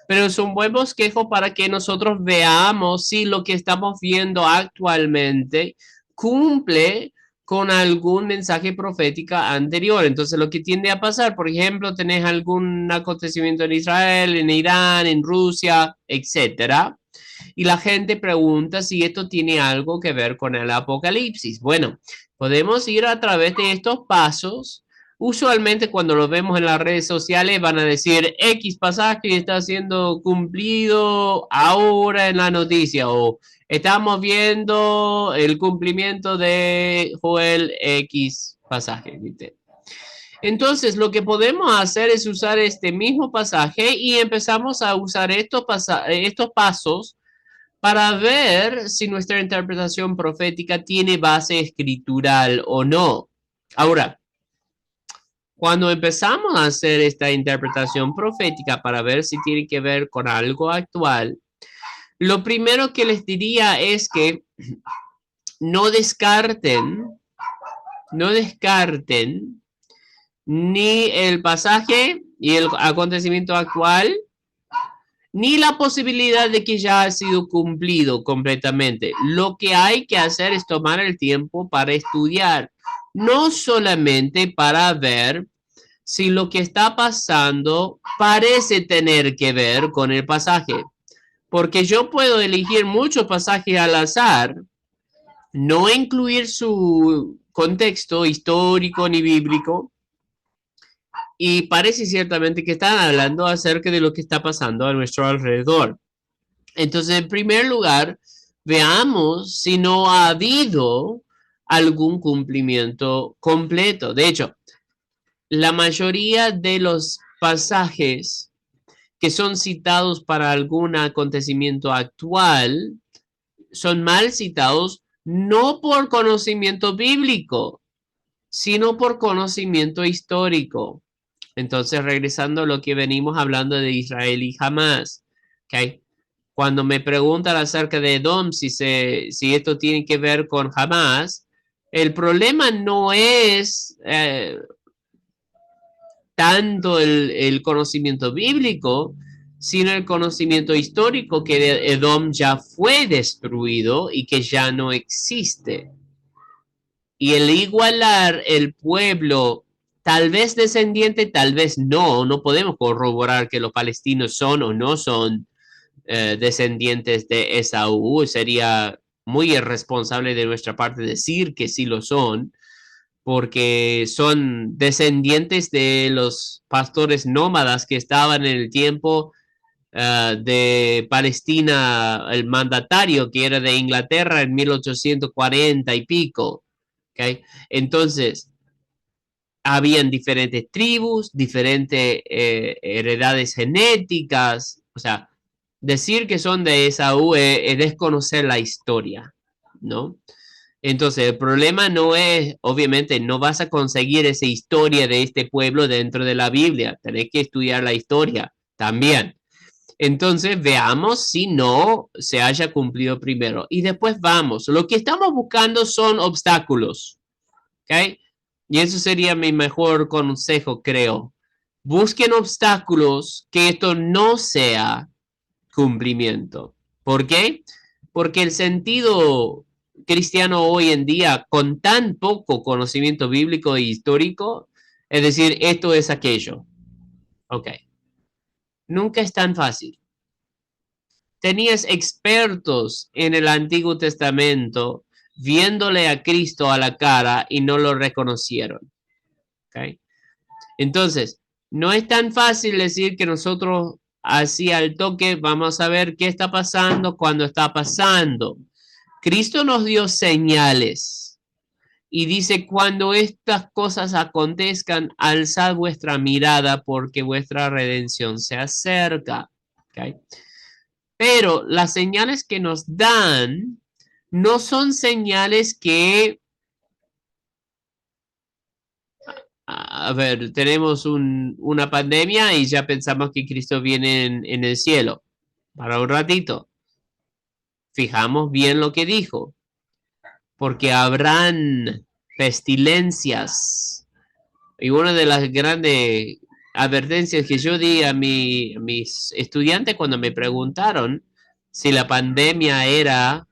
pero es un buen bosquejo para que nosotros veamos si lo que estamos viendo actualmente cumple con algún mensaje profético anterior. Entonces, lo que tiende a pasar, por ejemplo, tenés algún acontecimiento en Israel, en Irán, en Rusia, etcétera, y la gente pregunta si esto tiene algo que ver con el apocalipsis. Bueno, podemos ir a través de estos pasos. Usualmente cuando lo vemos en las redes sociales van a decir X pasaje está siendo cumplido ahora en la noticia o estamos viendo el cumplimiento de Joel X pasaje, ¿viste? Entonces, lo que podemos hacer es usar este mismo pasaje y empezamos a usar estos pasos para ver si nuestra interpretación profética tiene base escritural o no. Ahora, cuando empezamos a hacer esta interpretación profética para ver si tiene que ver con algo actual, lo primero que les diría es que no descarten, no descarten ni el pasaje y el acontecimiento actual, ni la posibilidad de que ya ha sido cumplido completamente. Lo que hay que hacer es tomar el tiempo para estudiar, no solamente para ver si lo que está pasando parece tener que ver con el pasaje, porque yo puedo elegir muchos pasajes al azar, no incluir su contexto histórico ni bíblico, y parece ciertamente que están hablando acerca de lo que está pasando a nuestro alrededor. Entonces, en primer lugar, veamos si no ha habido algún cumplimiento completo. De hecho, la mayoría de los pasajes que son citados para algún acontecimiento actual son mal citados no por conocimiento bíblico, sino por conocimiento histórico. Entonces, regresando a lo que venimos hablando de Israel y Hamás, ¿ok? Cuando me preguntan acerca de Edom, si esto tiene que ver con Hamás, el problema no es tanto el conocimiento bíblico, sino el conocimiento histórico que Edom ya fue destruido y que ya no existe. Y el igualar el pueblo, tal vez descendiente, tal vez no, no podemos corroborar que los palestinos son o no son descendientes de Esaú, sería muy irresponsable de nuestra parte decir que sí lo son, porque son descendientes de los pastores nómadas que estaban en el tiempo de Palestina, el mandatario que era de Inglaterra en 1840 y pico. ¿Okay? Entonces, habían diferentes tribus, diferentes heredades genéticas, o sea, decir que son de Esaú es desconocer la historia, ¿no? Entonces, el problema no es, obviamente, no vas a conseguir esa historia de este pueblo dentro de la Biblia. Tenés que estudiar la historia también. Entonces, veamos si no se haya cumplido primero. Y después vamos. Lo que estamos buscando son obstáculos. ¿Ok? Y eso sería mi mejor consejo, creo. Busquen obstáculos que esto no sea cumplimiento. ¿Por qué? Porque el sentido cristiano hoy en día, con tan poco conocimiento bíblico e histórico, es decir, esto es aquello. Ok. Nunca es tan fácil. Tenías expertos en el Antiguo Testamento viéndole a Cristo a la cara y no lo reconocieron. ¿Okay? Entonces, no es tan fácil decir que nosotros así al toque vamos a ver qué está pasando cuando está pasando. Cristo nos dio señales y dice, cuando estas cosas acontezcan, alzad vuestra mirada porque vuestra redención se acerca. ¿Okay? Pero las señales que nos dan no son señales que, a ver, tenemos una pandemia y ya pensamos que Cristo viene en el cielo. Para un ratito. Fijamos bien lo que dijo. Porque habrán pestilencias. Y una de las grandes advertencias que yo di a mis estudiantes cuando me preguntaron si la pandemia era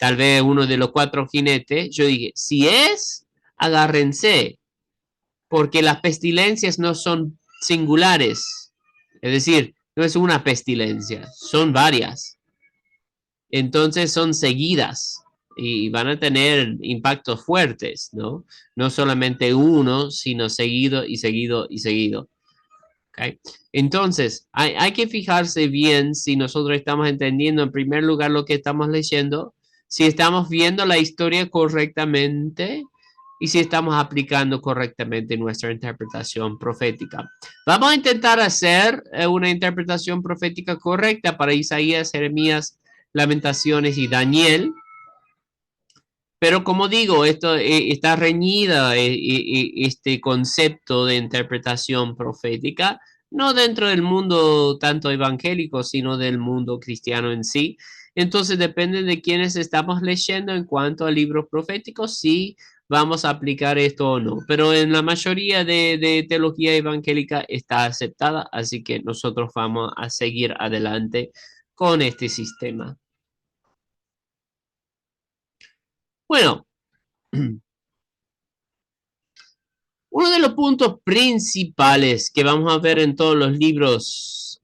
tal vez uno de los cuatro jinetes, yo dije, si es, agárrense, porque las pestilencias no son singulares, es decir, no es una pestilencia, son varias, entonces son seguidas y van a tener impactos fuertes, ¿no? No solamente uno, sino seguido y seguido y seguido. ¿Okay? Entonces, hay que fijarse bien si nosotros estamos entendiendo en primer lugar lo que estamos leyendo, si estamos viendo la historia correctamente y si estamos aplicando correctamente nuestra interpretación profética. Vamos a intentar hacer una interpretación profética correcta para Isaías, Jeremías, Lamentaciones y Daniel. Pero como digo, esto está reñida este concepto de interpretación profética, no dentro del mundo tanto evangélico, sino del mundo cristiano en sí. Entonces depende de quiénes estamos leyendo en cuanto a libros proféticos, si vamos a aplicar esto o no. Pero en la mayoría de teología evangélica está aceptada, así que nosotros vamos a seguir adelante con este sistema. Bueno. Uno de los puntos principales que vamos a ver en todos los libros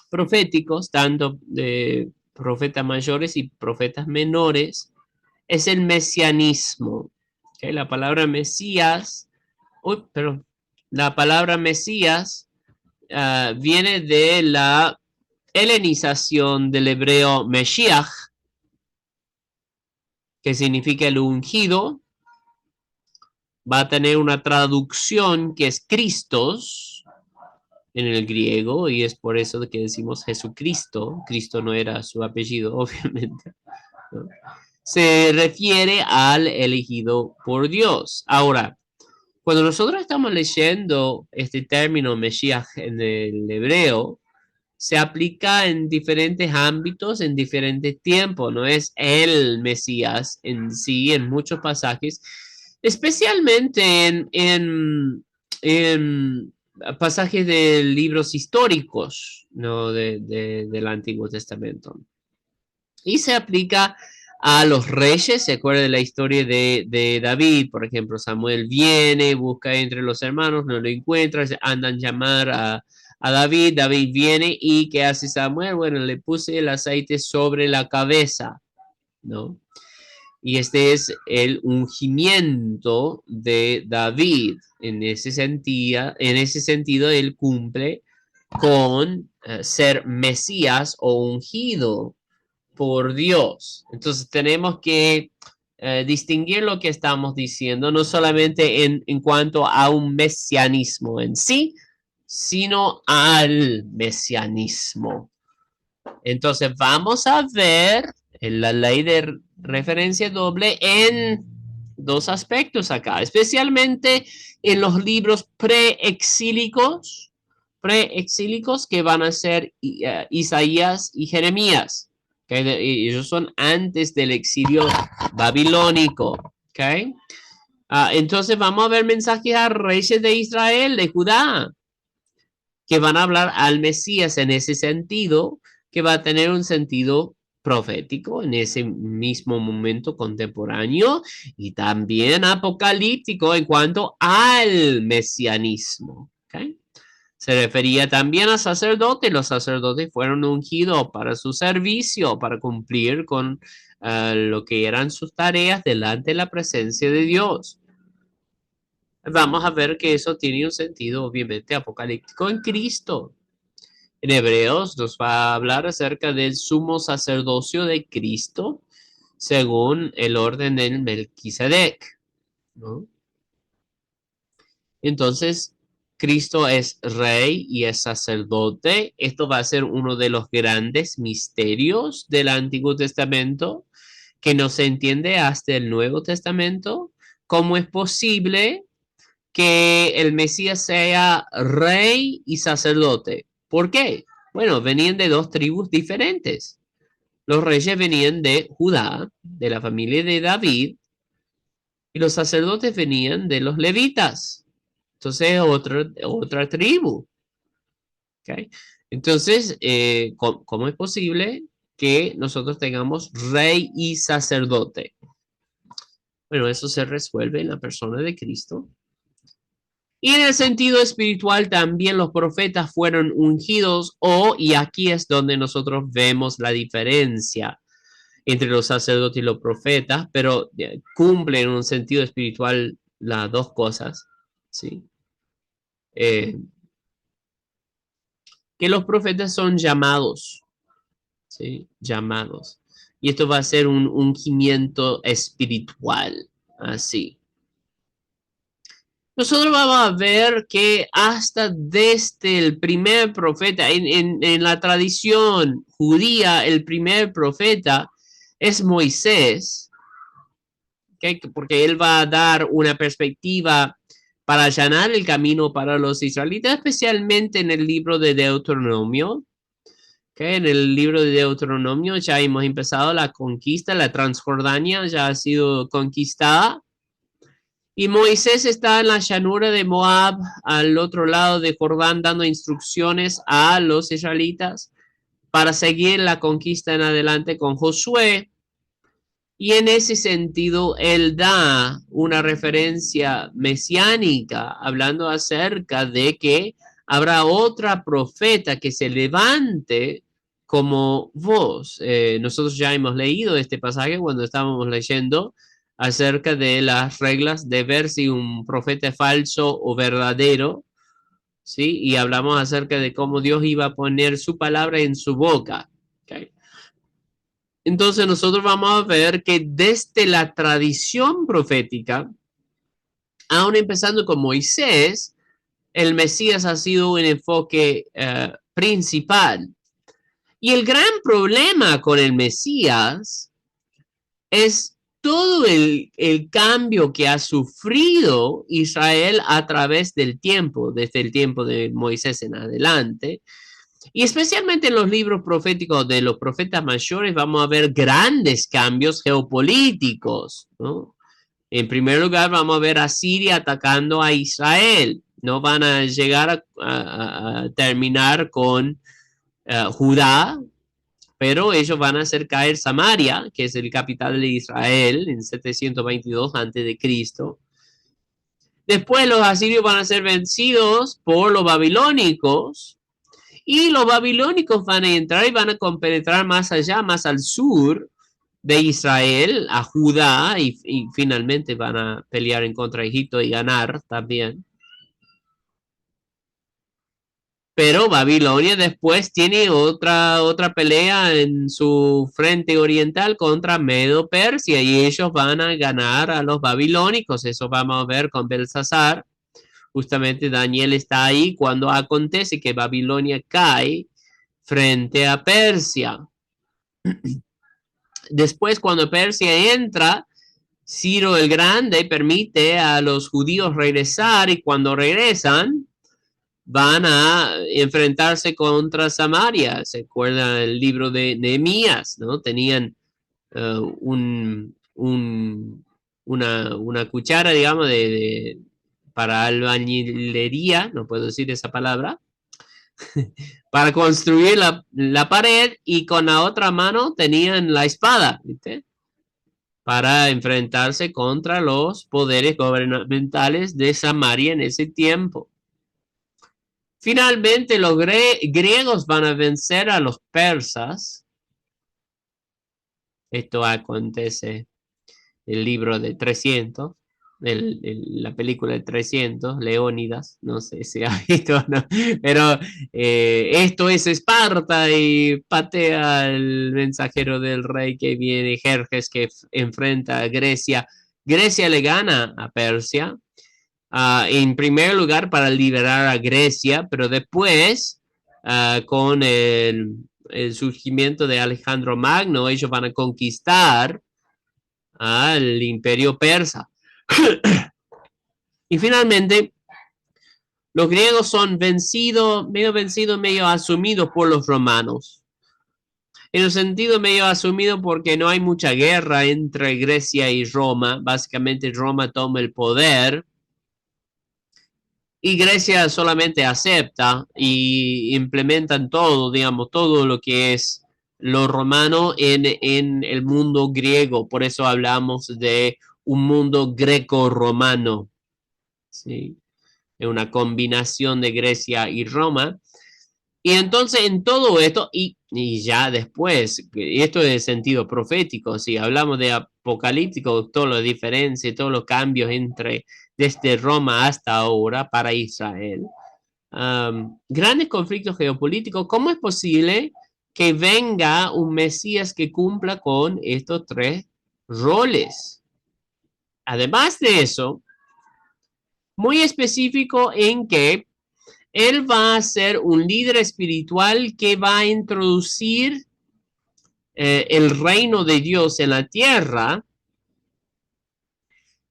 proféticos, tanto de profetas mayores y profetas menores, es el mesianismo. ¿Okay? La palabra Mesías, la palabra Mesías viene de la helenización del hebreo Meshiach, que significa el ungido. Va a tener una traducción que es Cristos en el griego y es por eso que decimos Jesucristo. Cristo no era su apellido, obviamente. ¿No? Se refiere al elegido por Dios. Ahora, cuando nosotros estamos leyendo este término Mesías en el hebreo, se aplica en diferentes ámbitos, en diferentes tiempos. No es el Mesías en sí, en muchos pasajes, especialmente en pasajes de libros históricos, ¿no? Del Antiguo Testamento. Y se aplica a los reyes. Se acuerda de la historia de David, por ejemplo. Samuel viene, busca entre los hermanos, no lo encuentra, andan a llamar a David. David viene y ¿qué hace Samuel? Bueno, le puse el aceite sobre la cabeza, ¿no? Y este es el ungimiento de David. En ese sentido, él cumple con ser Mesías o ungido por Dios. Entonces tenemos que distinguir lo que estamos diciendo, no solamente en cuanto a un mesianismo en sí, sino al mesianismo. Entonces vamos a ver la ley de referencia doble en dos aspectos acá, especialmente en los libros preexílicos que van a ser Isaías y Jeremías. ¿Okay? Ellos son antes del exilio babilónico. ¿Okay? Entonces vamos a ver mensajes a reyes de Israel, de Judá, que van a hablar al Mesías en ese sentido, que va a tener un sentido profético en ese mismo momento contemporáneo y también apocalíptico en cuanto al mesianismo. ¿Okay? Se refería también a sacerdotes. Los sacerdotes fueron ungidos para su servicio, para cumplir con lo que eran sus tareas delante de la presencia de Dios. Vamos a ver que eso tiene un sentido obviamente apocalíptico en Cristo. En Hebreos nos va a hablar acerca del sumo sacerdocio de Cristo según el orden del Melquisedec, ¿no? Entonces, Cristo es rey y es sacerdote. Esto va a ser uno de los grandes misterios del Antiguo Testamento que no se entiende hasta el Nuevo Testamento. ¿Cómo es posible que el Mesías sea rey y sacerdote? ¿Por qué? Bueno, venían de dos tribus diferentes. Los reyes venían de Judá, de la familia de David, y los sacerdotes venían de los levitas. Entonces, otra tribu. ¿Okay? Entonces, ¿cómo es posible que nosotros tengamos rey y sacerdote? Bueno, eso se resuelve en la persona de Cristo. Y en el sentido espiritual también los profetas fueron ungidos y aquí es donde nosotros vemos la diferencia entre los sacerdotes y los profetas, pero cumplen en un sentido espiritual las dos cosas, ¿sí? Que los profetas son llamados, ¿sí? Llamados. Y esto va a ser un ungimiento espiritual, así. Nosotros vamos a ver que hasta desde el primer profeta, en la tradición judía, el primer profeta es Moisés, ¿okay? Porque él va a dar una perspectiva para allanar el camino para los israelitas, especialmente en el libro de Deuteronomio. ¿Okay? En el libro de Deuteronomio ya hemos empezado la conquista, la Transjordania ya ha sido conquistada. Y Moisés está en la llanura de Moab, al otro lado de Jordán, dando instrucciones a los israelitas para seguir la conquista en adelante con Josué. Y en ese sentido, él da una referencia mesiánica, hablando acerca de que habrá otra profeta que se levante como vos. Nosotros ya hemos leído este pasaje cuando estábamos leyendo acerca de las reglas de ver si un profeta es falso o verdadero, ¿sí? Y hablamos acerca de cómo Dios iba a poner su palabra en su boca, ¿okay? Entonces nosotros vamos a ver que desde la tradición profética, aún empezando con Moisés, el Mesías ha sido un enfoque principal. Y el gran problema con el Mesías es todo el cambio que ha sufrido Israel a través del tiempo, desde el tiempo de Moisés en adelante. Y especialmente en los libros proféticos de los profetas mayores vamos a ver grandes cambios geopolíticos, ¿no? En primer lugar vamos a ver a Siria atacando a Israel. No van a llegar a terminar con Judá, pero ellos van a hacer caer Samaria, que es el capital de Israel, en 722 a.C. Después los asirios van a ser vencidos por los babilónicos, y los babilónicos van a entrar y van a compenetrar más allá, más al sur de Israel, a Judá, y finalmente van a pelear en contra de Egipto y ganar también. Pero Babilonia después tiene otra pelea en su frente oriental contra Medo-Persia y ellos van a ganar a los babilónicos. Eso vamos a ver con Belsasar. Justamente Daniel está ahí cuando acontece que Babilonia cae frente a Persia. después cuando Persia entra, Ciro el Grande permite a los judíos regresar y cuando regresan van a enfrentarse contra Samaria. ¿Se acuerdan el libro de Nehemías? ¿No? Tenían una cuchara, digamos, para albañilería, no puedo decir esa palabra, para construir la pared y con la otra mano tenían la espada, ¿viste? Para enfrentarse contra los poderes gubernamentales de Samaria en ese tiempo. Finalmente los griegos van a vencer a los persas. Esto acontece en el libro de 300, la película de 300, Leónidas, no sé si ha visto o no, pero esto es Esparta y patea al mensajero del rey que viene, Jerjes, que enfrenta a Grecia. Grecia le gana a Persia, en primer lugar para liberar a Grecia, pero después con el surgimiento de Alejandro Magno, ellos van a conquistar al imperio persa. Y finalmente, los griegos son vencidos, medio asumidos por los romanos. En el sentido medio asumido porque no hay mucha guerra entre Grecia y Roma. Básicamente Roma toma el poder y Grecia solamente acepta y implementan todo, digamos, todo lo que es lo romano en el mundo griego. Por eso hablamos de un mundo greco-romano, ¿sí? Es una combinación de Grecia y Roma. Y entonces en todo esto, y ya después, esto es el sentido profético, si hablamos de apocalíptico, todas las diferencias, todos los cambios entre desde Roma hasta ahora para Israel. Grandes conflictos geopolíticos, ¿cómo es posible que venga un Mesías que cumpla con estos tres roles? Además de eso, muy específico en que él va a ser un líder espiritual que va a introducir el reino de Dios en la tierra.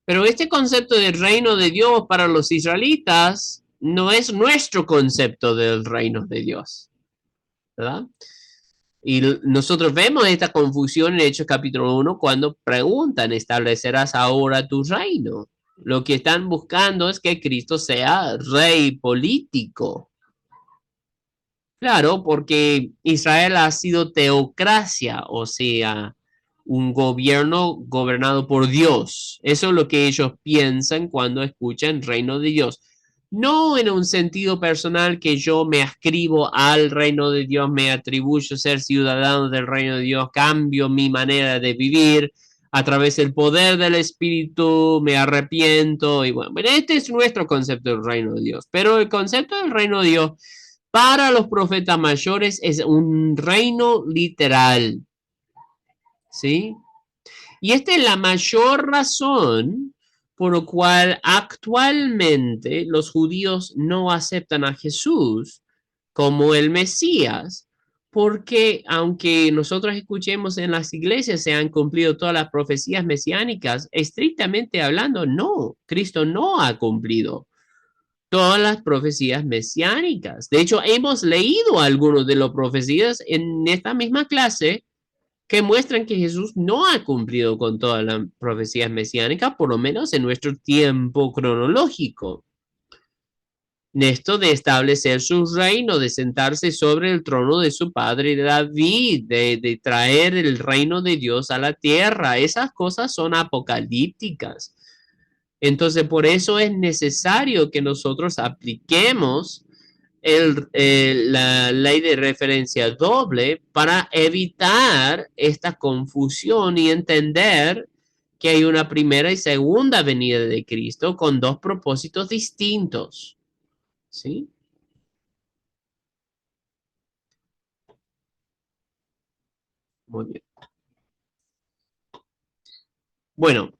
Pero este concepto del reino de Dios para los israelitas no es nuestro concepto del reino de Dios, ¿verdad? Y nosotros vemos esta confusión en Hechos capítulo 1 cuando preguntan, ¿establecerás ahora tu reino? Lo que están buscando es que Cristo sea rey político. Claro, porque Israel ha sido teocracia, o sea, un gobierno gobernado por Dios. Eso es lo que ellos piensan cuando escuchan reino de Dios. No en un sentido personal que yo me ascribo al reino de Dios, me atribuyo ser ciudadano del reino de Dios, cambio mi manera de vivir a través del poder del Espíritu, me arrepiento y bueno, este es nuestro concepto del reino de Dios. Pero el concepto del reino de Dios para los profetas mayores es un reino literal, ¿sí? Y esta es la mayor razón por la cual actualmente los judíos no aceptan a Jesús como el Mesías, porque aunque nosotros escuchemos en las iglesias se han cumplido todas las profecías mesiánicas, estrictamente hablando, no, Cristo no ha cumplido todas las profecías mesiánicas. De hecho, hemos leído algunas de las profecías en esta misma clase que muestran que Jesús no ha cumplido con todas las profecías mesiánicas, por lo menos en nuestro tiempo cronológico. Esto de establecer su reino, de sentarse sobre el trono de su padre David, de traer el reino de Dios a la tierra, esas cosas son apocalípticas. Entonces, por eso es necesario que nosotros apliquemos la ley de referencia doble para evitar esta confusión y entender que hay una primera y segunda venida de Cristo con dos propósitos distintos. ¿Sí? Muy bien. Bueno,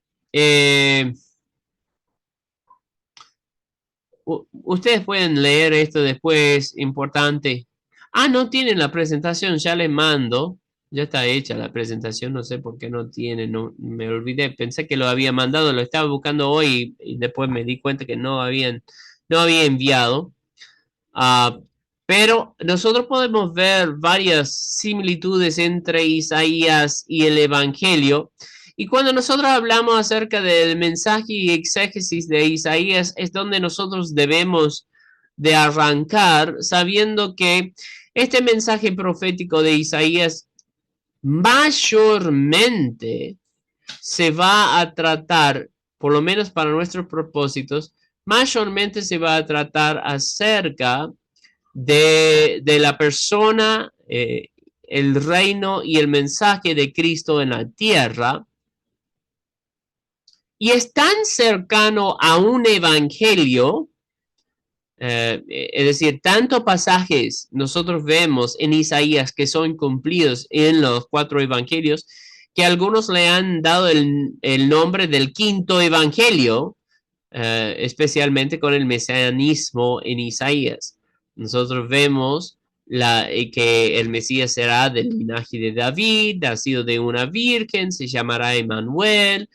ustedes pueden leer esto después, importante. Ah, no tienen la presentación, ya les mando. Ya está hecha la presentación, no sé por qué no tiene, no me olvidé, pensé que lo había mandado, lo estaba buscando hoy y después me di cuenta que no había enviado. Ah, pero nosotros podemos ver varias similitudes entre Isaías y el Evangelio. Y cuando nosotros hablamos acerca del mensaje y exégesis de Isaías, es donde nosotros debemos de arrancar sabiendo que este mensaje profético de Isaías mayormente se va a tratar, por lo menos para nuestros propósitos, mayormente se va a tratar acerca de la persona, el reino y el mensaje de Cristo en la tierra. Y es tan cercano a un evangelio, es decir, tantos pasajes nosotros vemos en Isaías que son cumplidos en los 4 evangelios, que algunos le han dado el nombre del quinto evangelio, especialmente con el mesianismo en Isaías. Nosotros vemos que el Mesías será del linaje de David, nacido de una virgen, se llamará Emmanuel,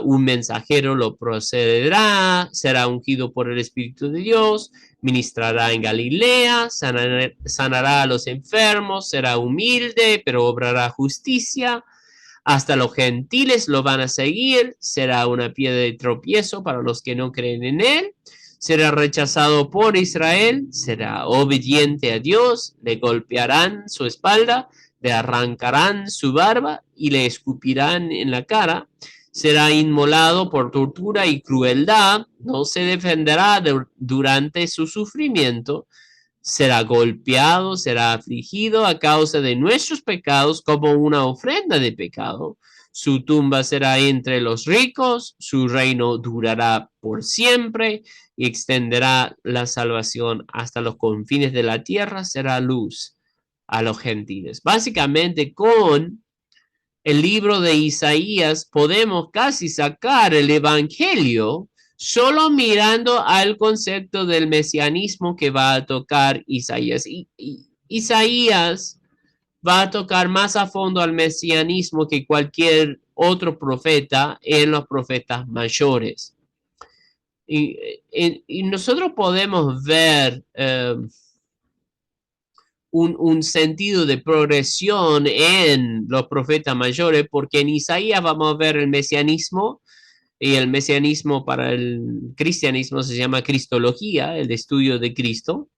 un mensajero lo procederá, será ungido por el Espíritu de Dios, ministrará en Galilea, sanará a los enfermos, será humilde, pero obrará justicia. Hasta los gentiles lo van a seguir, será una piedra de tropiezo para los que no creen en él, será rechazado por Israel, será obediente a Dios, le golpearán su espalda, le arrancarán su barba y le escupirán en la cara, será inmolado por tortura y crueldad, no se defenderá durante su sufrimiento, será golpeado, será afligido a causa de nuestros pecados como una ofrenda de pecado. Su tumba será entre los ricos, su reino durará por siempre y extenderá la salvación hasta los confines de la tierra, será luz a los gentiles. Básicamente con el libro de Isaías podemos casi sacar el evangelio solo mirando al concepto del mesianismo que va a tocar Isaías. Y Isaías va a tocar más a fondo al mesianismo que cualquier otro profeta en los profetas mayores. Y nosotros podemos ver un sentido de progresión en los profetas mayores, porque en Isaías vamos a ver el mesianismo, y el mesianismo para el cristianismo se llama cristología, el estudio de Cristo,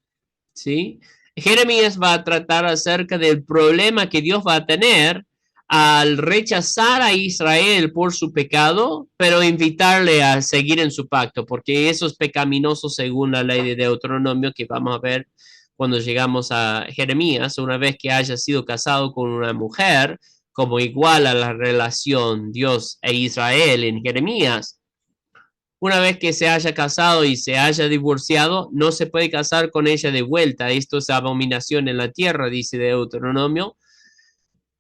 ¿sí? Jeremías va a tratar acerca del problema que Dios va a tener al rechazar a Israel por su pecado, pero invitarle a seguir en su pacto, porque eso es pecaminoso según la ley de Deuteronomio que vamos a ver cuando llegamos a Jeremías, una vez que haya sido casado con una mujer, como igual a la relación Dios e Israel en Jeremías. Una vez que se haya casado y se haya divorciado, no se puede casar con ella de vuelta. Esto es abominación en la tierra, dice Deuteronomio.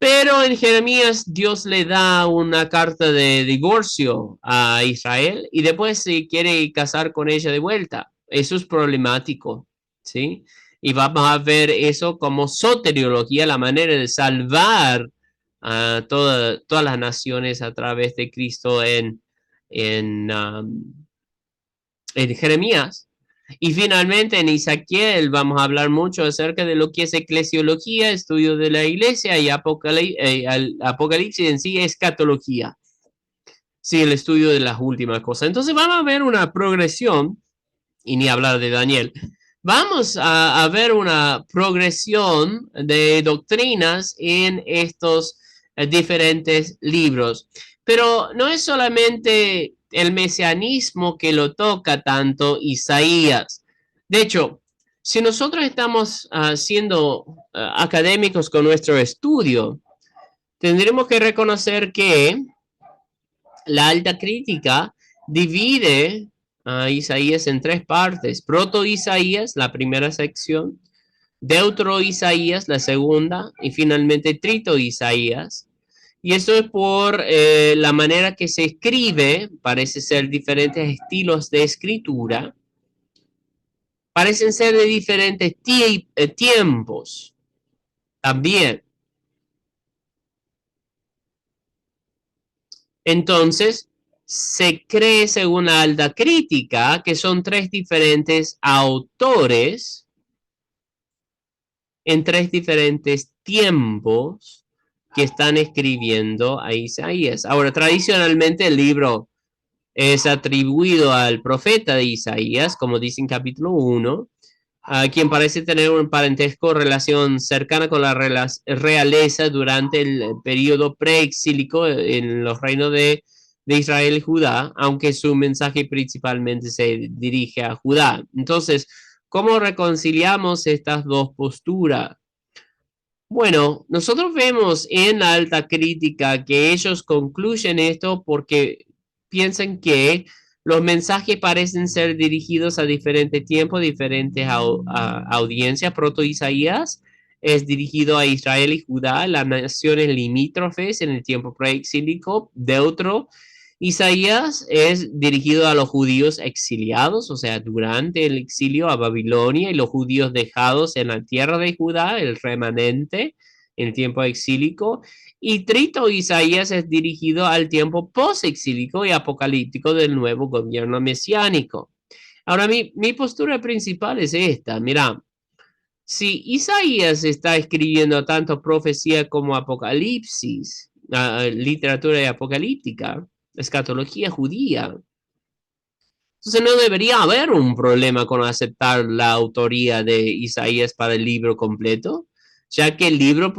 Pero en Jeremías Dios le da una carta de divorcio a Israel y después se quiere casar con ella de vuelta. Eso es problemático, ¿sí? Y vamos a ver eso como soteriología, la manera de salvar a todas las naciones a través de Cristo en, en Jeremías. Y finalmente en Ezequiel vamos a hablar mucho acerca de lo que es eclesiología, estudio de la iglesia, y Apocalipsis en sí, escatología. Sí, el estudio de las últimas cosas. Entonces vamos a ver una progresión, y ni hablar de Daniel. Vamos a ver una progresión de doctrinas en estos diferentes libros. Pero no es solamente el mesianismo que lo toca tanto Isaías. De hecho, si nosotros estamos siendo académicos con nuestro estudio, tendremos que reconocer que la alta crítica divide a Isaías en 3 partes. Proto-Isaías, la primera sección, Deutero-Isaías, la segunda, y finalmente Trito-Isaías. Y eso es por la manera que se escribe, parece ser diferentes estilos de escritura, parecen ser de diferentes tiempos también. Entonces, se cree según la alta crítica que son tres diferentes autores en tres diferentes tiempos que están escribiendo a Isaías. Ahora, tradicionalmente el libro es atribuido al profeta de Isaías, como dice en capítulo 1, a quien parece tener un parentesco, relación cercana con la realeza durante el periodo preexílico en los reinos de Israel y Judá, aunque su mensaje principalmente se dirige a Judá. Entonces, ¿cómo reconciliamos estas dos posturas? Bueno, nosotros vemos en la alta crítica que ellos concluyen esto porque piensan que los mensajes parecen ser dirigidos a diferentes tiempos, diferentes audiencias. Proto Isaías es dirigido a Israel y Judá, las naciones limítrofes en el tiempo preexílico. Deutero Isaías es dirigido a los judíos exiliados, o sea, durante el exilio a Babilonia y los judíos dejados en la tierra de Judá, el remanente en el tiempo exílico. Y Trito Isaías es dirigido al tiempo post-exílico y apocalíptico del nuevo gobierno mesiánico. Ahora, mi postura principal es esta. Mira, si Isaías está escribiendo tanto profecía como apocalipsis, literatura apocalíptica, escatología judía, entonces no debería haber un problema con aceptar la autoría de Isaías para el libro completo, ya que el libro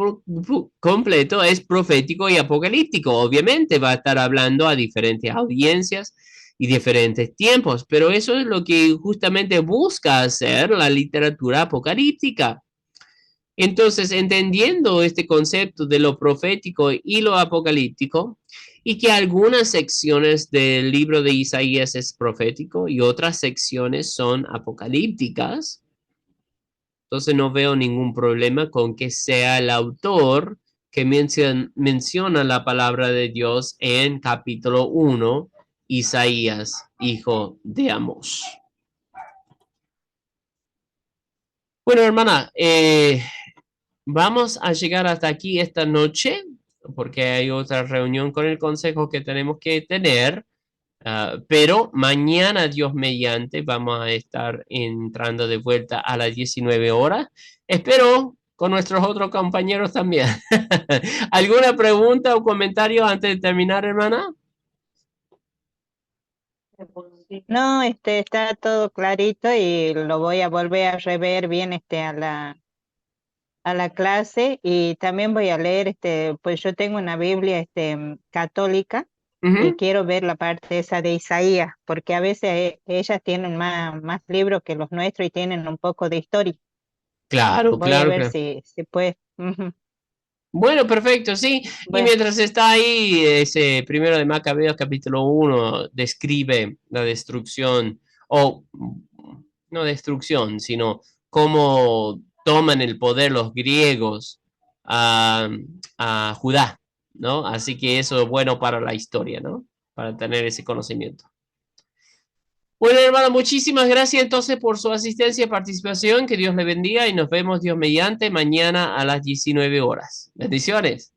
completo es profético y apocalíptico. Obviamente va a estar hablando a diferentes audiencias y diferentes tiempos, pero eso es lo que justamente busca hacer la literatura apocalíptica. Entonces, entendiendo este concepto de lo profético y lo apocalíptico, y que algunas secciones del libro de Isaías es profético y otras secciones son apocalípticas, entonces no veo ningún problema con que sea el autor que menciona la palabra de Dios en capítulo 1, Isaías, hijo de Amós. Bueno, hermana, vamos a llegar hasta aquí esta noche porque hay otra reunión con el consejo que tenemos que tener, pero mañana, Dios mediante, vamos a estar entrando de vuelta a las 19 horas. Espero con nuestros otros compañeros también. ¿Alguna pregunta o comentario antes de terminar, hermana? No, está todo clarito y lo voy a volver a rever bien a la clase, y también voy a leer, pues yo tengo una Biblia católica, y quiero ver la parte esa de Isaías, porque a veces ellas tienen más libros que los nuestros y tienen un poco de historia. Claro, Voy a claro, ver claro. si puede. Ujú. Bueno, perfecto, sí. Y Bueno, mientras está ahí, ese primero de Macabeos, capítulo 1, describe la destrucción, o no destrucción, sino cómo toman el poder los griegos a, a Judá, ¿no? Así que eso es bueno para la historia, ¿no? Para tener ese conocimiento. Bueno, hermano, muchísimas gracias entonces por su asistencia y participación. Que Dios le bendiga y nos vemos Dios mediante mañana a las 19 horas. Bendiciones.